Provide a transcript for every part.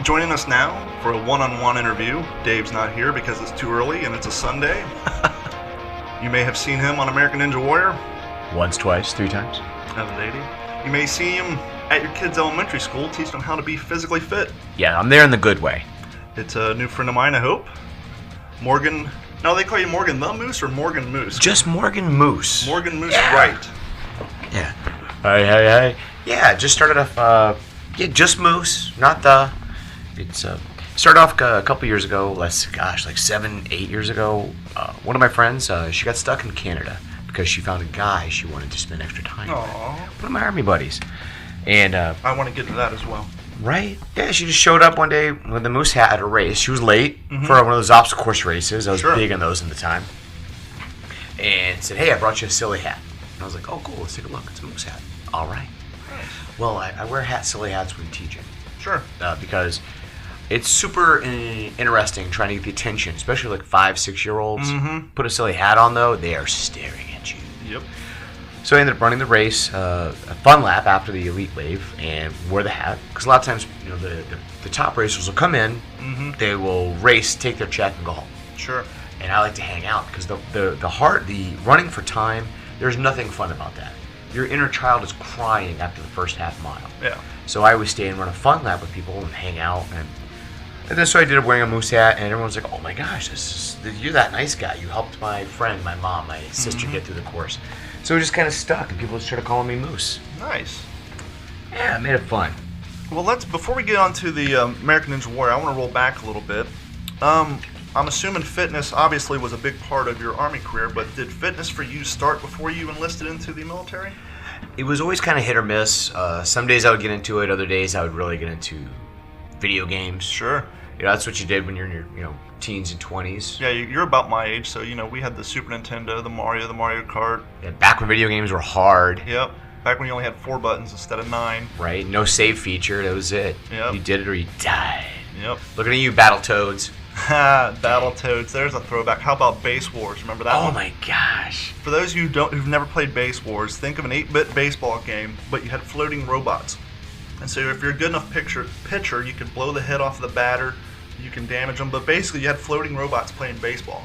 Joining us now for a one-on-one interview. Dave's not here because it's too early and it's a Sunday. You may have seen him on American Ninja Warrior. Once, twice, 3 times. Another lady. You may see him at your kid's elementary school teaching them how to be physically fit. Yeah, I'm there in the good way. It's a new friend of mine, I hope. Morgan. Now they call you Morgan the Moose or Morgan Moose? Just Morgan Moose. Morgan Moose Wright. Yeah. Hey. Yeah, just started off, just Moose, not the. It's, started off a couple years ago, like 7, 8 years ago. One of my friends, she got stuck in Canada because she found a guy she wanted to spend extra time with. One of my army buddies. And I want to get to that as well. Right? Yeah, she just showed up one day with the Moose hat at a race. She was late for one of those obstacle course races. I was big on those at the time. And said, hey, I brought you a silly hat. And I was like, oh, cool, let's take a look. It's a Moose hat. All right. Nice. Well, I wear silly hats when teaching. Sure. Because it's super interesting trying to get the attention, especially like 5, 6-year-olds. Put a silly hat on, though, they are staring at you. Yep. So I ended up running the race, a fun lap after the elite wave, and wore the hat. Because a lot of times, the top racers will come in, they will race, take their check, and go home. Sure. And I like to hang out because the running for time, there's nothing fun about that. Your inner child is crying after the first half mile. Yeah. So I always stay and run a fun lap with people and hang out. And then so I did it wearing a Moose hat, and everyone's like, oh my gosh, you're that nice guy. You helped my friend, my mom, my sister get through the course. So it just kind of stuck, and people started calling me Moose. Nice. Yeah, it made it fun. Well, before we get on to the American Ninja Warrior, I want to roll back a little bit. I'm assuming fitness obviously was a big part of your Army career, but did fitness for you start before you enlisted into the military? It was always kind of hit or miss. Some days I would get into it, other days I would really get into video games. Sure. That's what you did when you're in your teens and 20s. Yeah, you're about my age, so we had the Super Nintendo, the Mario Kart. Yeah, back when video games were hard. Yep. Back when you only had 4 buttons instead of 9. Right. No save feature. That was it. Yep. You did it or you died. Yep. Looking at you, Battletoads. Ha! Battletoads. There's a throwback. How about Base Wars? Remember that one? Oh my gosh. For those of you who've never played Base Wars, think of an 8-bit baseball game, but you had floating robots. And so if you're a good enough pitcher, you could blow the head off the batter. You can damage them, but basically you had floating robots playing baseball.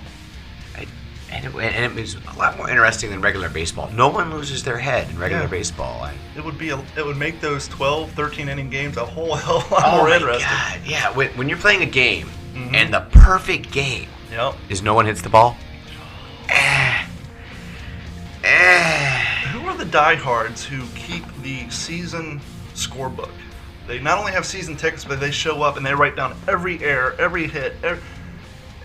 And it was a lot more interesting than regular baseball. No one loses their head in regular baseball. It would make those 12, 13-inning games a whole hell of a lot more interesting. Oh my God, yeah. When you're playing a game, and the perfect game is no one hits the ball. Who are the diehards who keep the season scorebook? They not only have season tickets, but they show up and they write down every error, every hit.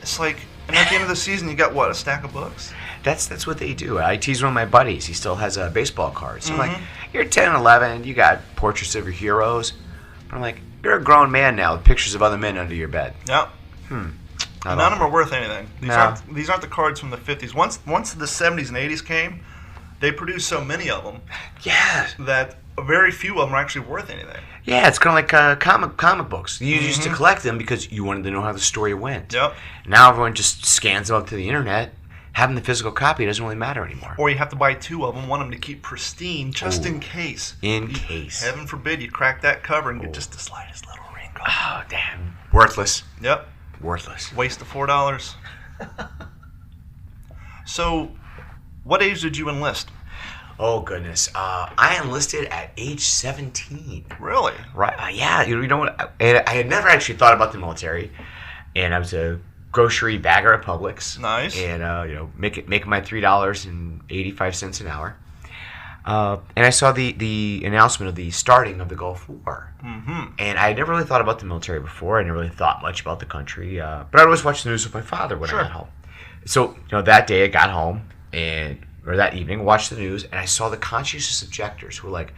It's like, and at the end of the season, you got what, a stack of books? That's what they do. I tease one of my buddies. He still has a baseball card. So I'm like, you're 10, 11, you got portraits of your heroes. But I'm like, you're a grown man now with pictures of other men under your bed. Yep. None of them are worth anything. These aren't the cards from the 50s. Once the 70s and 80s came, they produced so many of them. Yeah. That very few of them are actually worth anything. Yeah, it's kind of like comic books. You used to collect them because you wanted to know how the story went. Yep. Now everyone just scans them up to the internet. Having the physical copy doesn't really matter anymore. Or you have to buy 2 of them, want them to keep pristine just in case. In case. Heaven forbid you crack that cover and get just the slightest little wrinkle. Oh, damn. Worthless. Yep. Worthless. Waste of $4. So, what age did you enlist? Oh, goodness. I enlisted at age 17. Really? Right. Yeah. You know what? I had never actually thought about the military. And I was a grocery bagger at Publix. Nice. And, making my $3.85 an hour. And I saw the announcement of the starting of the Gulf War. And I had never really thought about the military before. I never really thought much about the country. But I'd always watch the news with my father when I got home. So, that day I got home or that evening, watched the news, and I saw the conscientious objectors who were like,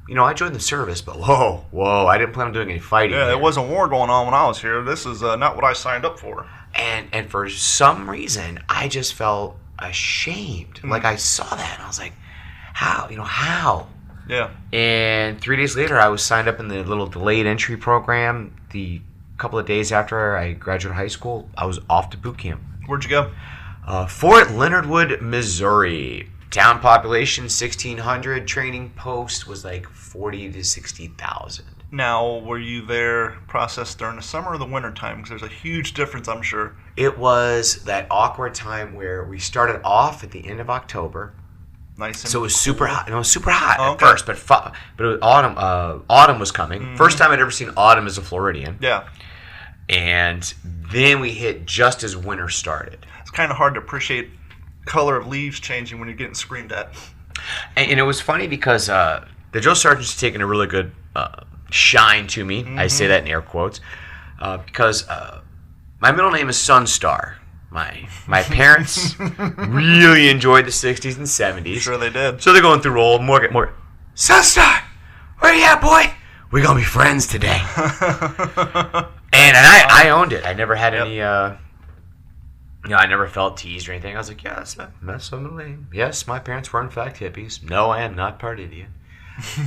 I joined the service, but whoa, I didn't plan on doing any fighting. Yeah, there wasn't war going on when I was here. This is not what I signed up for. And for some reason, I just felt ashamed. Like I saw that, and I was like, how? Yeah. And 3 days later, I was signed up in the little delayed entry program. The couple of days after I graduated high school, I was off to boot camp. Where'd you go? Fort Leonard Wood, Missouri. Town population 1,600. Training post was like 40 to 60,000. Now, were you there processed during the summer or the winter time? Because there's a huge difference, I'm sure. It was that awkward time where we started off at the end of October. Nice. And so it was super hot. It was super hot at okay. first, but it was autumn. Autumn was coming. Mm-hmm. First time I'd ever seen autumn as a Floridian. Yeah. And then we hit just as winter started. It's kind of hard to appreciate color of leaves changing when you're getting screamed at. And it was funny because the drill sergeant's taking a really good shine to me. Mm-hmm. I say that in air quotes because my middle name is Sunstar. My parents really enjoyed the 60s and 70s. Sure they did. So they're going through old Morgan. Sunstar, where you at, boy? We're going to be friends today. and I owned it. I never had any, I never felt teased or anything. I was like, yeah, that's my middle name. Yes, my parents were in fact hippies. No, I am not part Indian.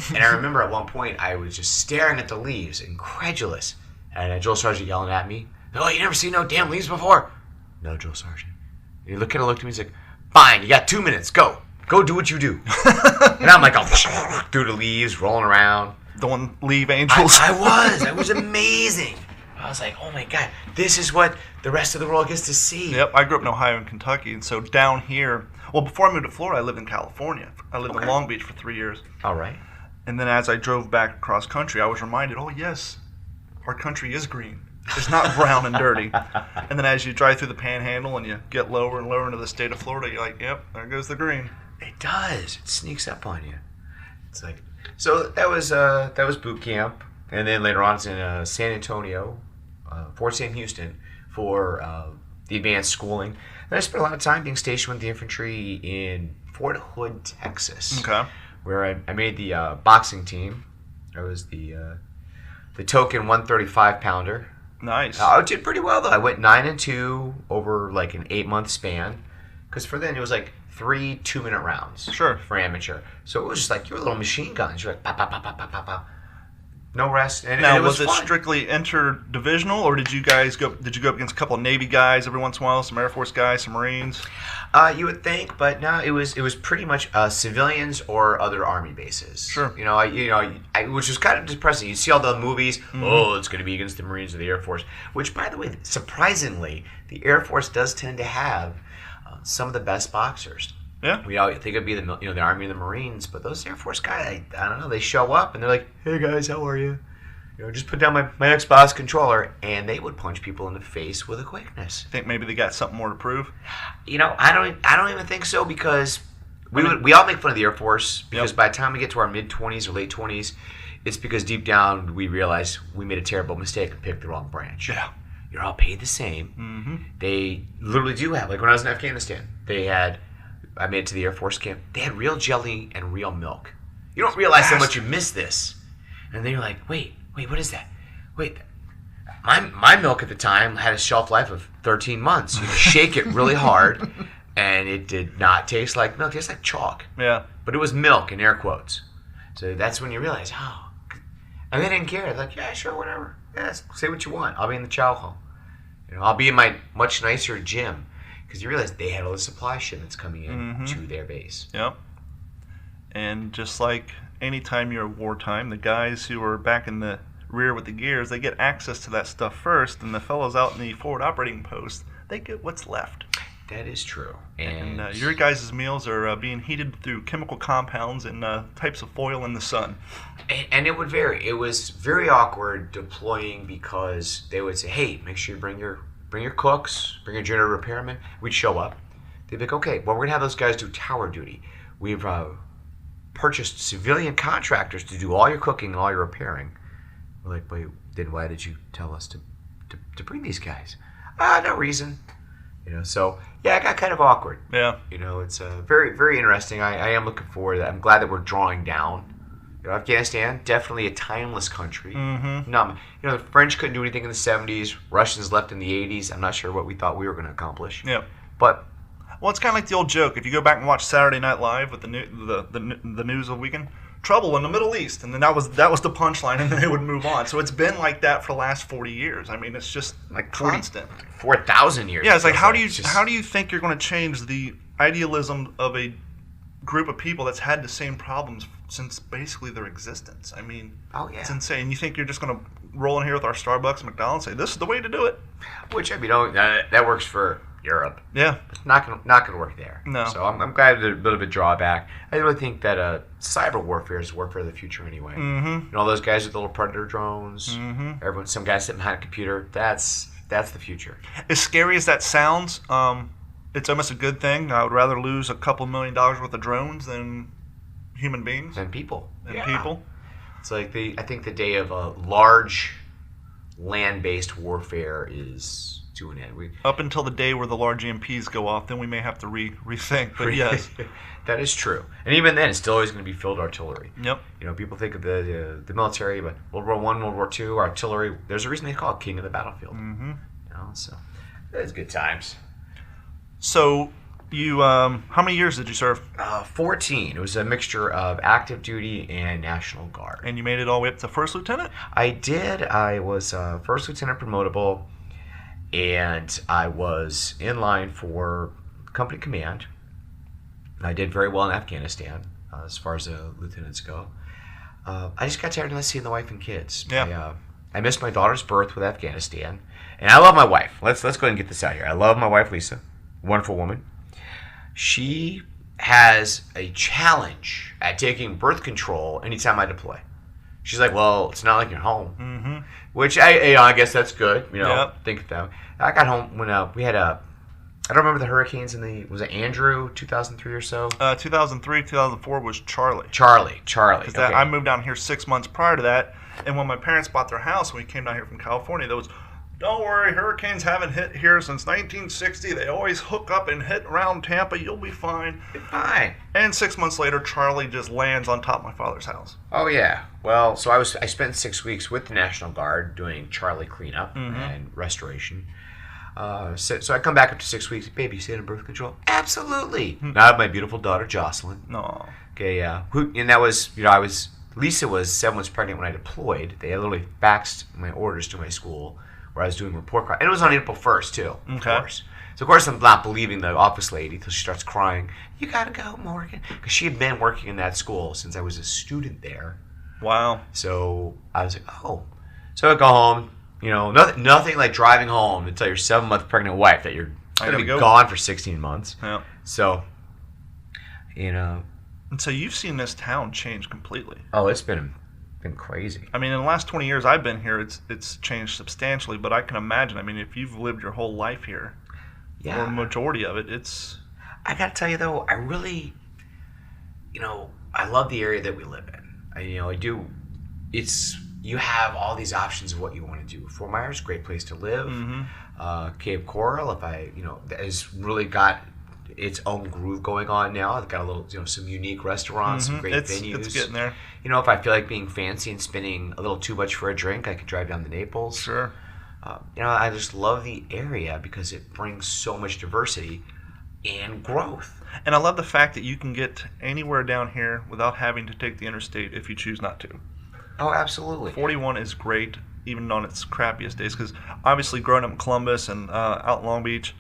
And I remember at one point I was just staring at the leaves, incredulous. And a drill sergeant yelling at me, "Oh, you never seen no damn leaves before?" "No, drill sergeant." And he kind of looked at me. He's like, "Fine, you got 2 minutes. Go do what you do." And I'm like, through the leaves, rolling around. Don't leave angels. I was amazing. I was like, oh my God, this is what the rest of the world gets to see. Yep, I grew up in Ohio and Kentucky, and so down here, well, before I moved to Florida, I lived in California. I lived in Long Beach for 3 years. All right. And then as I drove back across country, I was reminded, oh yes, our country is green. It's not brown and dirty. And then as you drive through the Panhandle and you get lower and lower into the state of Florida, you're like, yep, there goes the green. It does. It sneaks up on you. It's like, so that was boot camp, and then later on it's in San Antonio, Fort Sam Houston for the advanced schooling. And I spent a lot of time being stationed with the infantry in Fort Hood, Texas. Okay. Where I made the boxing team. I was the token 135-pounder. Nice. I did pretty well though. I went 9-2 over like an 8-month span, because for then it was like 3 2-minute rounds. Sure. For amateur. So it was just like you were little machine guns. You're like pop pop pop pop pop pop pop. No rest. And now, and was it fun. strictly interdivisional, or did you go up against a couple of Navy guys every once in a while, some Air Force guys, some Marines? You would think, but no, it was pretty much civilians or other Army bases. Sure. Which was kind of depressing. You see all the movies. Mm-hmm. Oh, it's going to be against the Marines or the Air Force. Which, by the way, surprisingly, the Air Force does tend to have some of the best boxers. Yeah. We always think it'd be the Army and the Marines, but those Air Force guys, I don't know, they show up and they're like, "Hey guys, how are you? Just put down my Xbox controller," and they would punch people in the face with a quickness. Think maybe they got something more to prove? I don't even think so, because we all make fun of the Air Force because by the time we get to our mid-20s or late 20s, it's because deep down we realize we made a terrible mistake and picked the wrong branch. Yeah. You're all paid the same. Mm-hmm. They literally do have, like when I was in Afghanistan, I made it to the Air Force camp. They had real jelly and real milk. You don't realize how much you miss this. And then you're like, wait, what is that? Wait, my milk at the time had a shelf life of 13 months. You shake it really hard, and it did not taste like milk. It tastes like chalk. Yeah. But it was milk in air quotes. So that's when you realize, oh. And they didn't care. They're like, yeah, sure, whatever. Yeah, say what you want. I'll be in the chow hall. I'll be in my much nicer gym. Because you realize they had all the supply shipments coming in to their base. Yep. And just like any time you're at wartime, the guys who are back in the rear with the gears, they get access to that stuff first, and the fellows out in the forward operating post, they get what's left. That is true. And your guys' meals are being heated through chemical compounds and types of foil in the sun. And it would vary. It was very awkward deploying, because they would say, hey, make sure you bring your cooks, bring your generator repairmen. We'd show up. They'd be like, okay, well, we're going to have those guys do tower duty. We've purchased civilian contractors to do all your cooking and all your repairing. We're like, wait, then why did you tell us to bring these guys? No reason. So, yeah, it got kind of awkward. Yeah. It's very, very interesting. I am looking forward to that. I'm glad that we're drawing down. Afghanistan, definitely a timeless country. Mm-hmm. The French couldn't do anything in the 70s. Russians left in the 80s. I'm not sure what we thought we were going to accomplish. Yeah. But it's kind of like the old joke. If you go back and watch Saturday Night Live with the news of the weekend, trouble in the Middle East, and then that was the punchline, and then they would move on. So it's been like that for the last 40 years. I mean, it's just like constant. 4,000 years. Yeah, it's like how do you think you're going to change the idealism of a group of people that's had the same problems since basically their existence. I mean, it's insane. You think you're just going to roll in here with our Starbucks and McDonald's and say, this is the way to do it? Which, I mean, that works for Europe. Yeah. It's not gonna work there. No. So I'm glad there's a bit of a drawback. I really think that cyber warfare is warfare of the future anyway. Mm-hmm. All those guys with the little predator drones, Mm-hmm. some guy sitting behind a computer, that's the future. As scary as that sounds, it's almost a good thing. I would rather lose a couple $1 million worth of drones than human beings. Than people. People. It's like I think the day of a large land-based warfare is to an end. Up until the day where the large EMPs go off, then we may have to rethink. But yes, that is true. And even then, it's still always going to be field artillery. Yep. People think of the military, but World War I, World War II, artillery. There's a reason they call it king of the battlefield. Mm-hmm. So it's good times. So you, how many years did you serve? 14. It was a mixture of active duty and National Guard. And you made it all the way up to first lieutenant? I did. I was first lieutenant promotable, and I was in line for company command. I did very well in Afghanistan, as far as the lieutenants go. I just got tired of not seeing the wife and kids. Yeah. I missed my daughter's birth with Afghanistan, and I love my wife. Let's go ahead and get this out here. I love my wife, Lisa. Wonderful woman. She has a challenge at taking birth control anytime I deploy. She's like, well, it's not like you're home. Mm-hmm. Which, I guess that's good. Yep. Think of that. I got home when we had I don't remember the hurricanes was it Andrew, 2003 or so? 2003, 2004 was Charlie. Charlie. Because I moved down here 6 months prior to that, and when my parents bought their house, when we came down here from California, there was, don't worry, hurricanes haven't hit here since 1960. They always hook up and hit around Tampa. You'll be fine. Fine. And 6 months later, Charlie just lands on top of my father's house. Oh, yeah. Well, so I spent 6 weeks with the National Guard doing Charlie cleanup and restoration. So I come back after 6 weeks. Baby, you stayed on birth control? Absolutely. Now I have my beautiful daughter, Jocelyn. No. Okay, and that was, Lisa was 7 months pregnant when I deployed. They literally faxed my orders to my school where I was doing report card. And it was on April 1st, too, of course. So, of course, I'm not believing the office lady until she starts crying. You got to go, Morgan. Because she had been working in that school since I was a student there. Wow. So I was like, oh. So I go home. Nothing like driving home to tell your 7-month pregnant wife that you're going to be gone for 16 months. Yeah. So, And so you've seen this town change completely. Oh, it's been crazy. I mean, in the last 20 years I've been here, it's changed substantially. But I can imagine. I mean, if you've lived your whole life here, or a majority of it, it's. I got to tell you though, I really, I love the area that we live in. I do. You have all these options of what you want to do. Fort Myers, great place to live. Mm-hmm. Cape Coral, has really got its own groove going on now. It's got a little, some unique restaurants, some great venues. It's getting there. If I feel like being fancy and spending a little too much for a drink, I could drive down to Naples. Sure. I just love the area because it brings so much diversity and growth. And I love the fact that you can get anywhere down here without having to take the interstate if you choose not to. Oh, absolutely. 41 is great, even on its crappiest days, because obviously growing up in Columbus and out in Long Beach,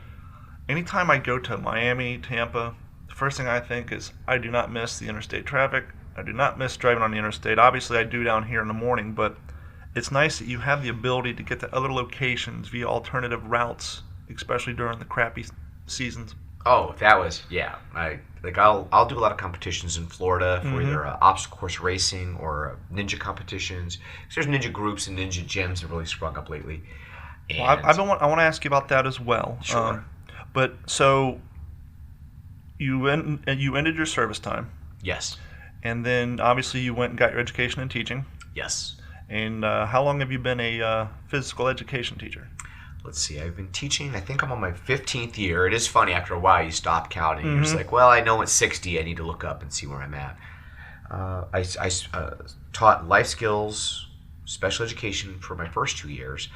anytime I go to Miami, Tampa, the first thing I think is I do not miss the interstate traffic. I do not miss driving on the interstate. Obviously, I do down here in the morning, but it's nice that you have the ability to get to other locations via alternative routes, especially during the crappy seasons. Oh, that was, yeah. I'll do a lot of competitions in Florida for either obstacle course racing or ninja competitions. Because there's ninja groups and ninja gyms that really sprung up lately. And well, I want to ask you about that as well. Sure. But so you ended your service time. Yes. And then obviously you went and got your education in teaching. Yes. And how long have you been a physical education teacher? Let's see, I've been teaching, I think I'm on my 15th year. It is funny, after a while you stop counting. You're just like, well, I know at 60 I need to look up and see where I'm at. I taught life skills, special education for my first 2 years,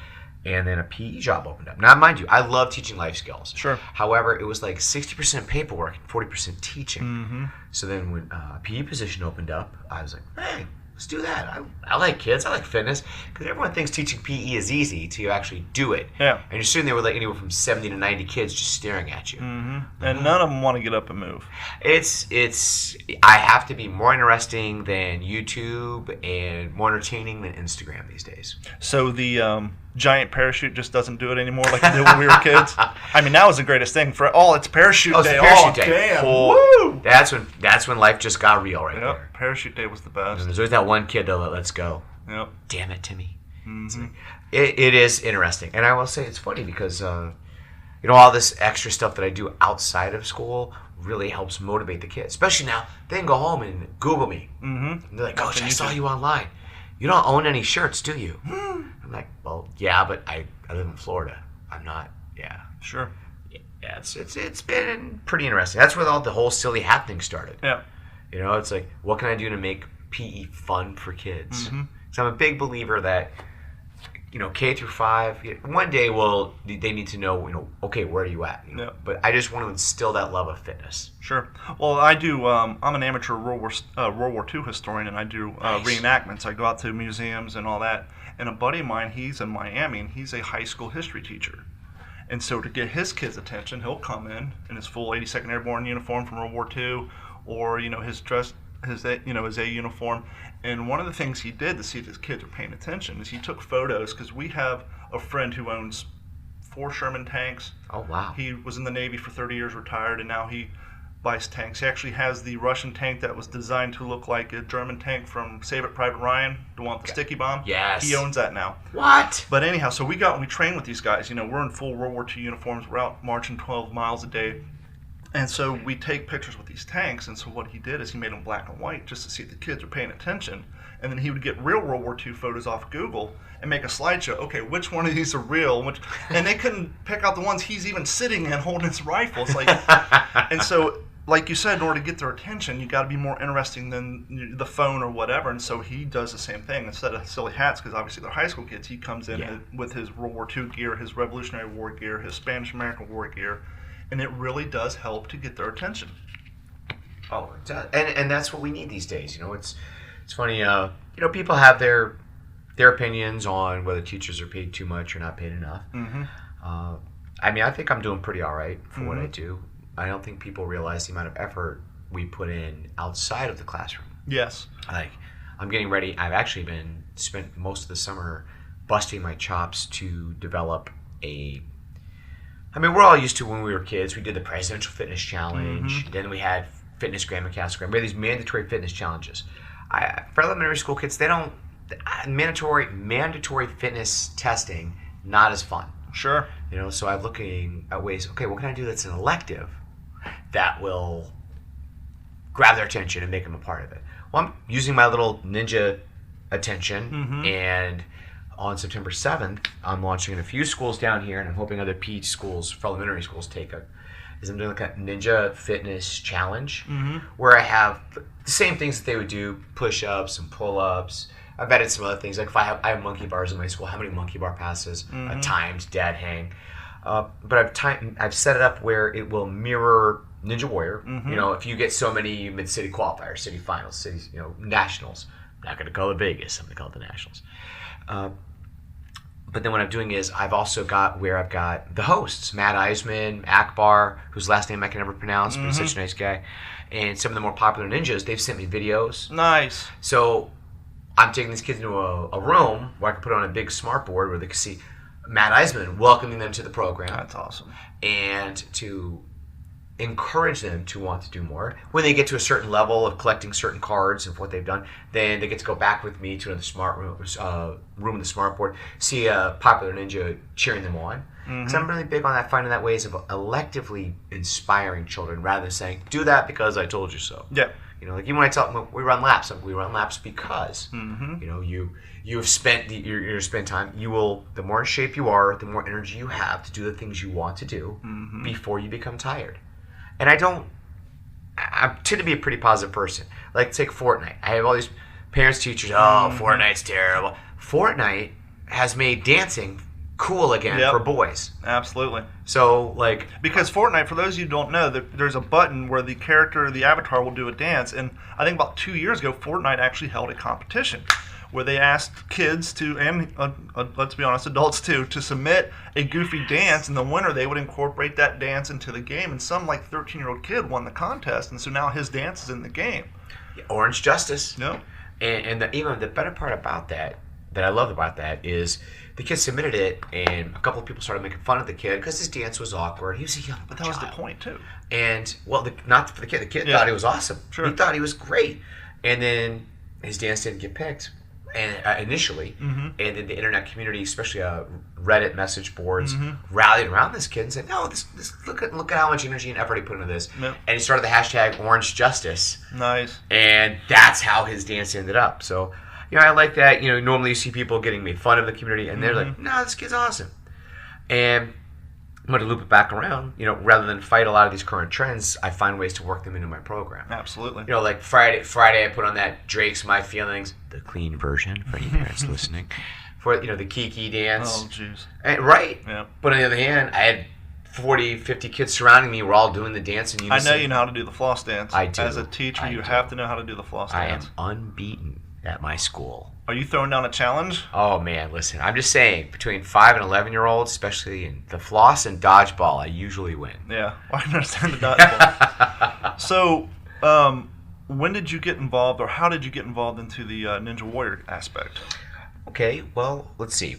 and then a PE job opened up. Now, mind you, I love teaching life skills. Sure. However, it was like 60% paperwork and 40% teaching. Mm-hmm. So then when a PE position opened up, I was like, hey, let's do that. I like kids. I like fitness. Because everyone thinks teaching PE is easy till you actually do it. Yeah. And you're sitting there with like anywhere from 70 to 90 kids just staring at you. And none of them want to get up and move. I have to be more interesting than YouTube and more entertaining than Instagram these days. So the giant parachute just doesn't do it anymore like it did when we were kids? I mean, that was the greatest thing. It's parachute day. It's parachute day. Damn. Oh, Woo! That's when life just got real right there. Parachute day was the best. And there's always that one kid that lets go. Yep. Damn it, Timmy. It is interesting. And I will say it's funny because, all this extra stuff that I do outside of school really helps motivate the kids. Especially now, they can go home and Google me. And they're like, Coach, I saw you online. You don't own any shirts, do you? I'm like, well, yeah, but I live in Florida. I'm not, yeah. Sure. Yeah, it's been pretty interesting. That's where the whole silly hat thing started. Yeah. It's like, what can I do to make PE fun for kids? So I'm a big believer that, K through 5, one day they need to know, okay, where are you at? But I just want to instill that love of fitness. Sure. Well, I do. I'm an amateur World War II historian, and I do reenactments. I go out to museums and all that. And a buddy of mine, he's in Miami, and he's a high school history teacher. And so to get his kids' attention, he'll come in his full 82nd Airborne uniform from World War II, or his dress, his A uniform. And one of the things he did to see if his kids are paying attention is he took photos, because we have a friend who owns 4 Sherman tanks. Oh, wow. He was in the Navy for 30 years, retired, and now he buys tanks. He actually has the Russian tank that was designed to look like a German tank from Save It Private Ryan, the one with the sticky bomb. Yes. He owns that now. What? But anyhow, so we train with these guys. We're in full World War II uniforms. We're out marching 12 miles a day. And so we take pictures with these tanks, and so what he did is he made them black and white just to see if the kids are paying attention. And then he would get real World War II photos off Google and make a slideshow. Okay, which one of these are real? And they couldn't pick out the ones he's even sitting in holding his rifle. It's like, and so, like you said, in order to get their attention, you got to be more interesting than the phone or whatever. And so he does the same thing. Instead of silly hats, because obviously they're high school kids, he comes in with his World War II gear, his Revolutionary War gear, his Spanish-American War gear. And it really does help to get their attention. Oh, it does. And that's what we need these days. It's funny. People have their opinions on whether teachers are paid too much or not paid enough. I think I'm doing pretty all right for what I do. I don't think people realize the amount of effort we put in outside of the classroom. Yes. Like, I'm getting ready. I've actually spent most of the summer busting my chops to develop we're all used to when we were kids. We did the Presidential Fitness Challenge. Then we had Fitness Gram and Cast Gram. We had these mandatory fitness challenges. For elementary school kids, they don't mandatory fitness testing, not as fun. Sure. So I'm looking at ways. Okay, what can I do that's an elective that will grab their attention and make them a part of it? Well, I'm using my little ninja attention and. On September 7th, I'm launching in a few schools down here, and I'm hoping other PE schools, for elementary schools, take it. I'm doing like a Ninja Fitness Challenge, where I have the same things that they would do, push-ups and pull-ups. I've added some other things, like if I have monkey bars in my school, how many monkey bar passes, timed, dad hang. But I've set it up where it will mirror Ninja Warrior. If you get so many mid-city qualifiers, city finals, cities, nationals. I'm not going to call it Vegas. I'm going to call it the nationals. But then what I'm doing is I've got the hosts, Matt Eisman, Akbar, whose last name I can never pronounce, but he's such a nice guy, and some of the more popular ninjas. They've sent me videos. Nice. So I'm taking these kids into a room where I can put on a big smart board where they can see Matt Eisman welcoming them to the program. That's awesome. And to encourage them to want to do more. When they get to a certain level of collecting certain cards of what they've done, then they get to go back with me to another smart room in the smart board, see a popular ninja cheering them on. Because I'm really big on that, finding that ways of electively inspiring children rather than saying, do that because I told you so. Yeah. Like even when I tell them we run laps, we run laps because you've spent your spend time. The more in shape you are, the more energy you have to do the things you want to do before you become tired. And I tend to be a pretty positive person. Like, take Fortnite. I have all these parents, teachers, Fortnite's terrible. Fortnite has made dancing cool again for boys. Absolutely. So, like... Because Fortnite, for those of you who don't know, there's a button where the character, the avatar, will do a dance. And I think about 2 years ago, Fortnite actually held a competition where they asked kids to, and let's be honest, adults too, to submit a goofy dance. And the winner, they would incorporate that dance into the game. And some, like, 13-year-old kid won the contest. And so now his dance is in the game. Orange Justice. No. And even the better part about that I love about that, is the kid submitted it, and a couple of people started making fun of the kid because his dance was awkward. He was a young But that was the point, too. And, well, not for the kid. The kid thought he was awesome. Sure. He thought he was great. And then his dance didn't get picked initially. And then the internet community, especially Reddit message boards, rallied around this kid and said, no, this look at how much energy and effort he put into this. Yep. And he started the hashtag Orange Justice. Nice. And that's how his dance ended up. So... I like that. Normally you see people getting made fun of the community, and they're like, no, this kid's awesome. And I'm going to loop it back around. Rather than fight a lot of these current trends, I find ways to work them into my program. Absolutely. Like Friday I put on that Drake's My Feelings, the clean version for any parents listening, for, the Kiki dance. Oh, jeez. Right. Yeah. But on the other hand, I had 40, 50 kids surrounding me. We're all doing the dance in unison. I know you know how to do the floss dance. I do. As a teacher, you have to know how to do the floss dance. I am unbeaten at my school. Are you throwing down a challenge? Oh, man, listen. I'm just saying, between 5 and 11-year-olds, especially in the floss and dodgeball, I usually win. Yeah, I can understand the dodgeball. So, when did you get involved, or how did you get involved into the Ninja Warrior aspect? Okay, well, let's see.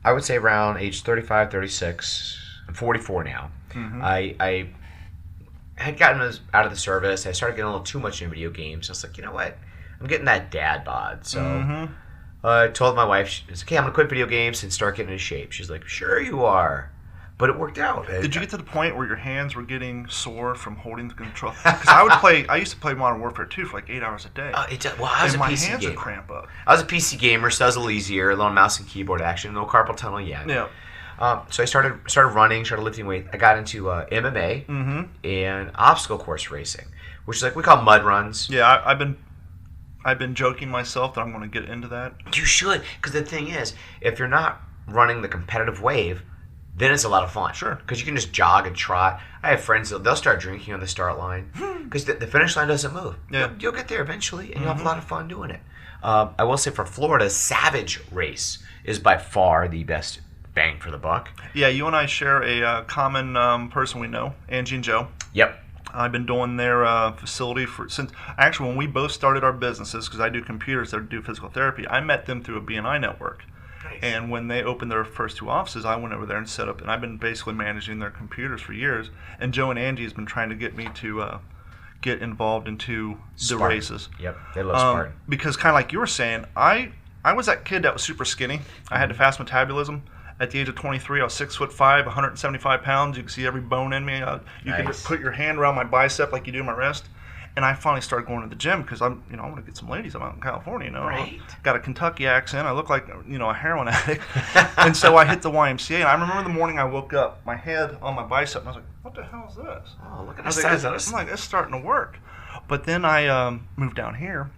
I would say around age 35, 36. I'm 44 now. I had gotten out of the service. I started getting a little too much in video games. I was like, you know what? I'm getting that dad bod. So I told my wife, she was like, okay, I'm going to quit video games and start getting in shape. She's like, sure you are. But it worked out. Did you get to the point where your hands were getting sore from holding the control? Because I used to play Modern Warfare 2 for like 8 hours a day. I was a my PC hands gamer. would cramp up. I was a PC gamer, so that was a little easier. A little mouse and keyboard action. No carpal tunnel yet. Yeah. So I started running, started lifting weight. I got into MMA and obstacle course racing, which is like we call mud runs. Yeah, I've been joking myself that I'm going to get into that. You should, because the thing is, if you're not running the competitive wave, then it's a lot of fun. Sure. Because you can just jog and trot. I have friends they'll start drinking on the start line because the finish line doesn't move. Yeah. You'll get there eventually, and you'll have a lot of fun doing it. I will say for Florida, Savage Race is by far the best bang for the buck. Yeah, you and I share a common person we know, Angie and Joe. Yep. I've been doing their facility since actually when we both started our businesses, because I do computers, they do physical therapy. I met them through a BNI network. Nice. And when they opened their first 2 offices, I went over there and set up, and I've been basically managing their computers for years. And Joe and Angie has been trying to get me to get involved into the races. Yep, they love Spartan. Because kind of like you were saying, I was that kid that was super skinny. I had a fast metabolism. At the age of 23, I was 6'5", 175 pounds. You can see every bone in me. You can put your hand around my bicep like you do my wrist. And I finally started going to the gym because I want to get some ladies. I'm out in California, Right. Got a Kentucky accent. I look like, a heroin addict. And so I hit the YMCA. And I remember the morning I woke up, my head on my bicep, and I was like, what the hell is this? Oh, look at this. I'm like, it's starting to work. But then I moved down here,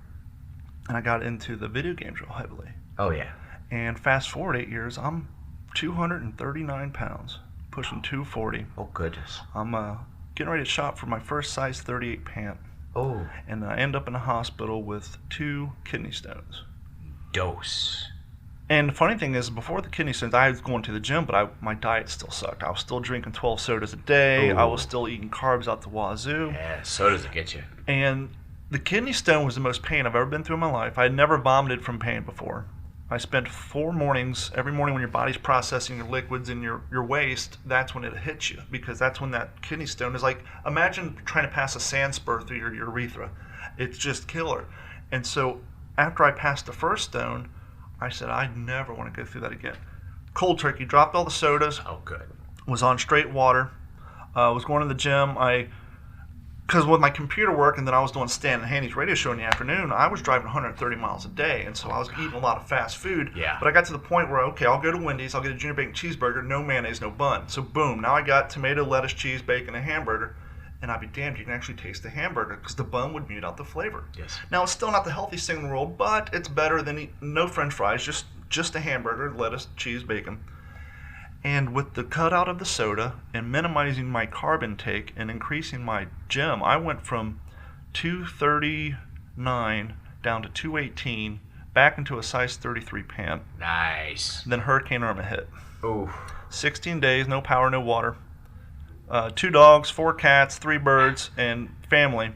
and I got into the video games real heavily. Oh, yeah. And fast forward 8 years, I'm 239 pounds, pushing 240. Oh, goodness. I'm getting ready to shop for my first size 38 pant. Oh. And I end up in a hospital with 2 kidney stones. Dose. And the funny thing is, before the kidney stones, I was going to the gym, but my diet still sucked. I was still drinking 12 sodas a day. Ooh. I was still eating carbs out the wazoo. Yeah, sodas will get you. And the kidney stone was the most pain I've ever been through in my life. I had never vomited from pain before. I spent 4 mornings, every morning when your body's processing your liquids in your waste, that's when it hits you, because that's when that kidney stone is like, imagine trying to pass a sand spur through your urethra. It's just killer. And so after I passed the first stone, I said, I never want to go through that again. Cold turkey, dropped all the sodas. Oh, good. Was on straight water. Was going to the gym. Because with my computer work, and then I was doing Stan and Haney's radio show in the afternoon, I was driving 130 miles a day, and so I was eating a lot of fast food. Yeah. But I got to the point where, okay, I'll go to Wendy's, I'll get a junior bacon cheeseburger, no mayonnaise, no bun. So boom, now I got tomato, lettuce, cheese, bacon, and hamburger, and I'd be damned, you can actually taste the hamburger, because the bun would mute out the flavor. Yes. Now, it's still not the healthiest thing in the world, but it's better than no French fries, just a hamburger, lettuce, cheese, bacon. And with the cutout of the soda and minimizing my carb intake and increasing my gym, I went from 239 down to 218, back into a size 33 pant. Nice. Then Hurricane Irma hit. Ooh. 16 days, no power, no water. 2 dogs, 4 cats, 3 birds, and family.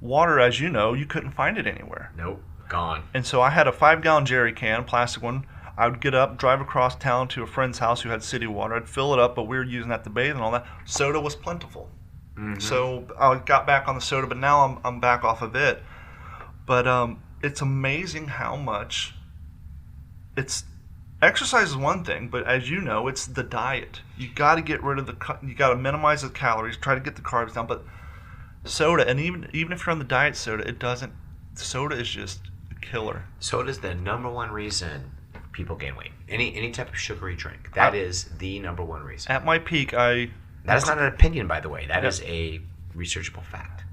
Water, as you know, you couldn't find it anywhere. Nope, gone. And so I had a 5-gallon jerry can, plastic one. I would get up, drive across town to a friend's house who had city water. I'd fill it up, but we were using that to bathe and all that. Soda was plentiful. Mm-hmm. So I got back on the soda, but now I'm back off of it. But it's amazing how much exercise is one thing, but as you know, it's the diet. You got to get rid of you got to minimize the calories, try to get the carbs down. But soda, and even if you're on the diet soda, soda is just a killer. Soda is the number one reason people gain weight. Any type of sugary drink. That is the number one reason. At my peak, that is not an opinion, by the way. That is a researchable fact.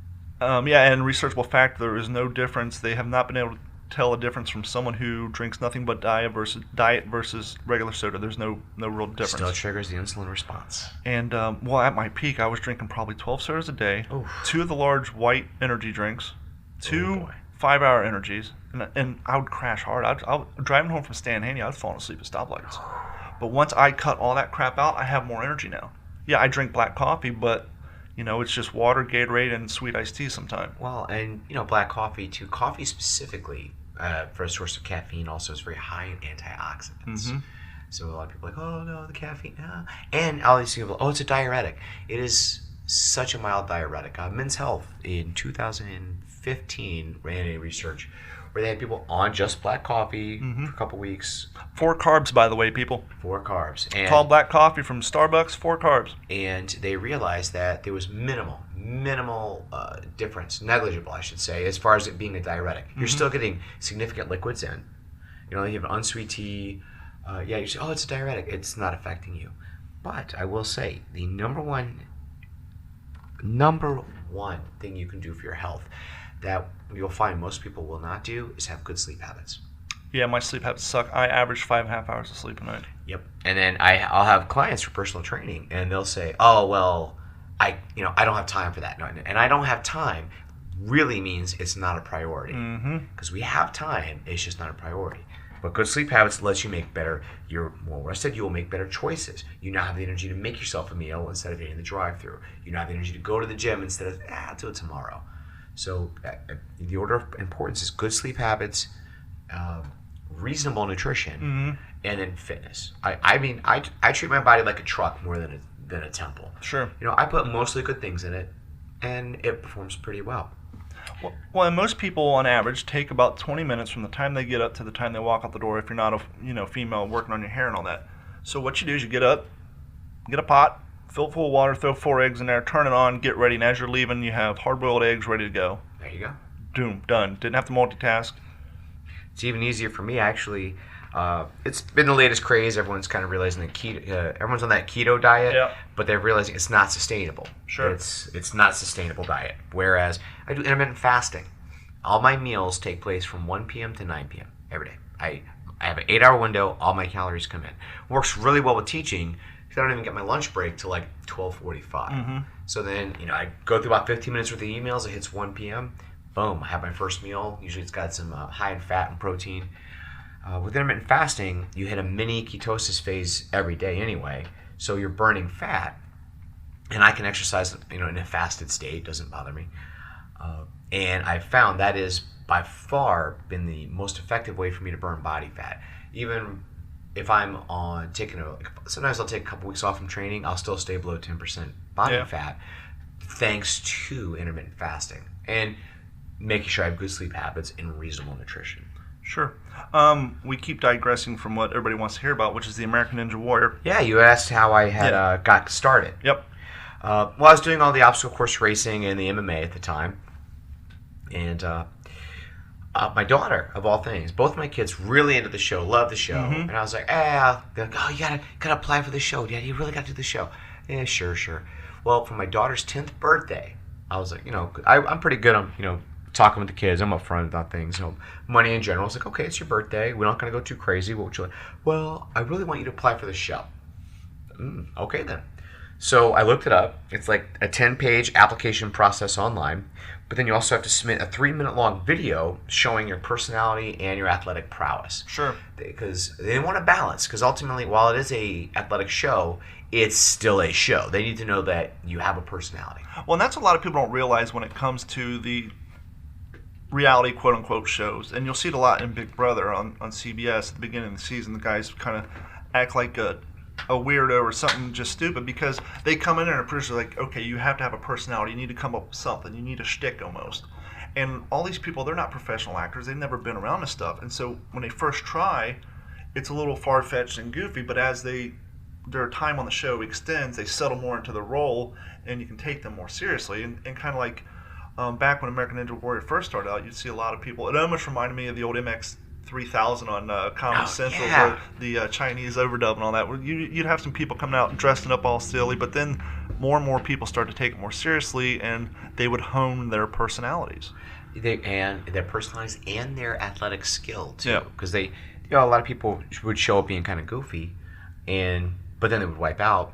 And researchable fact, there is no difference. They have not been able to tell a difference from someone who drinks nothing but diet versus regular soda. There's no real difference. Still triggers the insulin response. And at my peak, I was drinking probably 12 sodas a day. Oof. 2 of the large white energy drinks, 2 5-hour energies, and I would crash hard. I driving home from Stan Haney, I was falling asleep at stoplights. But once I cut all that crap out, I have more energy now. Yeah, I drink black coffee, but it's just water, Gatorade, and sweet iced tea sometimes. Well, and black coffee too. Coffee specifically, for a source of caffeine, also is very high in antioxidants. Mm-hmm. So a lot of people are like, oh no, the caffeine. No. And all these people, it's a diuretic. It is such a mild diuretic. Men's Health in 2015 ran a research where they had people on just black coffee for a couple weeks. 4 carbs, by the way, people. 4 carbs. And tall black coffee from Starbucks, 4 carbs. And they realized that there was minimal difference, negligible, I should say, as far as it being a diuretic. You're still getting significant liquids in. You have an unsweet tea. You say, it's a diuretic. It's not affecting you. But I will say, the number one thing you can do for your health that you'll find most people will not do is have good sleep habits. Yeah, my sleep habits suck. I average 5.5 hours of sleep a night. Yep. And then I'll have clients for personal training, and they'll say, "Oh, well, I don't have time for that." No, and I don't have time really means it's not a priority. Because we have time, it's just not a priority. But good sleep habits lets you make better. You're more rested. You will make better choices. You now have the energy to make yourself a meal instead of eating the drive-through. You now have the energy to go to the gym instead of I'll do it tomorrow. So the order of importance is good sleep habits, reasonable nutrition, and then fitness. I treat my body like a truck more than a temple. Sure. I put mostly good things in it, and it performs pretty well. Well, and most people on average take about 20 minutes from the time they get up to the time they walk out the door if you're not a female working on your hair and all that. So what you do is you get up, get a pot, fill it full of water, throw 4 eggs in there, turn it on, get ready, and as you're leaving, you have hard-boiled eggs ready to go. There you go. Boom, done. Didn't have to multitask. It's even easier for me, actually. It's been the latest craze. Everyone's kind of realizing that everyone's on that keto diet, but they're realizing it's not sustainable. Sure. It's not a sustainable diet. Whereas I do intermittent fasting. All my meals take place from 1 p.m. to 9 p.m. every day. I have an 8-hour window. All my calories come in. Works really well with teaching because I don't even get my lunch break till like 12:45. So then, I go through about 15 minutes worth of emails. It hits 1 p.m. Boom, I have my first meal. Usually it's got some high in fat and protein. With intermittent fasting, you hit a mini ketosis phase every day anyway. So you're burning fat. And I can exercise in a fasted state. Doesn't bother me. And I found that is by far been the most effective way for me to burn body fat. Even if I'm sometimes I'll take a couple weeks off from training, I'll still stay below 10% body fat thanks to intermittent fasting and making sure I have good sleep habits and reasonable nutrition. Sure. We keep digressing from what everybody wants to hear about, which is the American Ninja Warrior. Yeah, you asked how I had got started. Yep. I was doing all the obstacle course racing and the MMA at the time. And my daughter, of all things, both my kids really into the show, love the show. And I was like, they're like, you gotta apply for the show, Dad. You really got to do the show. Yeah, sure. Well, for my daughter's 10th birthday, I was like, I'm pretty good on, talking with the kids. I'm upfront about things. Money in general. I was like, okay, it's your birthday. We're not going to go too crazy. What would you like? Well, I really want you to apply for the show. Okay then. So I looked it up. It's like a 10-page application process online, but then you also have to submit a 3-minute long video showing your personality and your athletic prowess. Sure. Because they want to balance. Because ultimately, while it is a athletic show, it's still a show. They need to know that you have a personality. Well, and that's what a lot of people don't realize when it comes to the reality quote-unquote shows. And you'll see it a lot in Big Brother on CBS at the beginning of the season. The guys kind of act like a weirdo or something just stupid because they come in there and the producer's like, okay, you have to have a personality. You need to come up with something. You need a shtick almost. And all these people, they're not professional actors. They've never been around this stuff. And so when they first try, it's a little far-fetched and goofy, but as their time on the show extends, they settle more into the role and you can take them more seriously. And kind of like back when American Ninja Warrior first started out, you'd see a lot of people. It almost reminded me of the old MX 3000 on Comedy Central, where the Chinese overdub and all that. You'd have some people coming out and dressing up all silly, but then more and more people started to take it more seriously, and they would hone their personalities. And their personalities and their athletic skill too, Yeah. because a lot of people would show up being kind of goofy, but then they would wipe out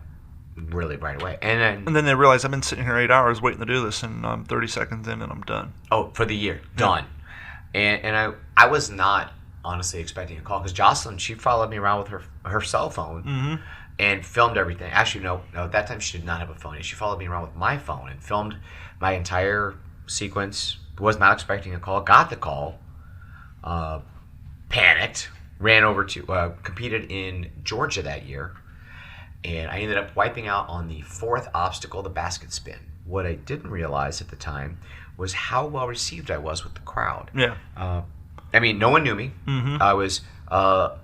really right away, and then they realize I've been sitting here 8 hours waiting to do this, and I'm 30 seconds in, and I'm done. Oh, for the year, done. And I was not honestly expecting a call because Jocelyn, she followed me around with her cell phone and filmed everything. Actually, no, at that time she did not have a phone. She followed me around with my phone and filmed my entire sequence. Was not expecting a call. Got the call. Panicked. Ran over to competed in Georgia that year, and I ended up wiping out on the 4th obstacle, the basket spin. What I didn't realize at the time was how well received I was with the crowd. Yeah. I mean, no one knew me. I was, a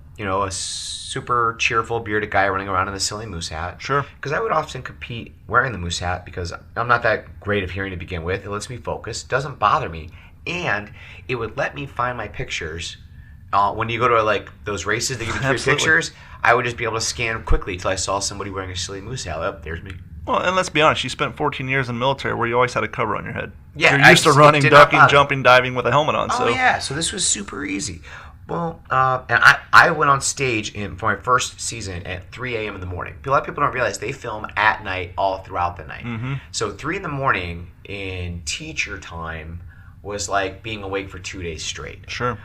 super cheerful bearded guy running around in the silly moose hat. Sure. Because I would often compete wearing the moose hat because I'm not that great of hearing to begin with. It lets me focus. Doesn't bother me. And it would let me find my pictures. When you go to like those races, they give you 3 pictures. I would just be able to scan quickly until I saw somebody wearing a silly moose hat. Oh, there's me. Well, and let's be honest, you spent 14 years in the military where you always had a cover on your head. Yeah, you're used to running, ducking, jumping, diving with a helmet on. Oh, yeah, so this was super easy. Well, and I went on stage for my first season at 3 a.m. in the morning. A lot of people don't realize they film at night all throughout the night. So 3 in the morning in teacher time was like being awake for 2 days straight. Sure.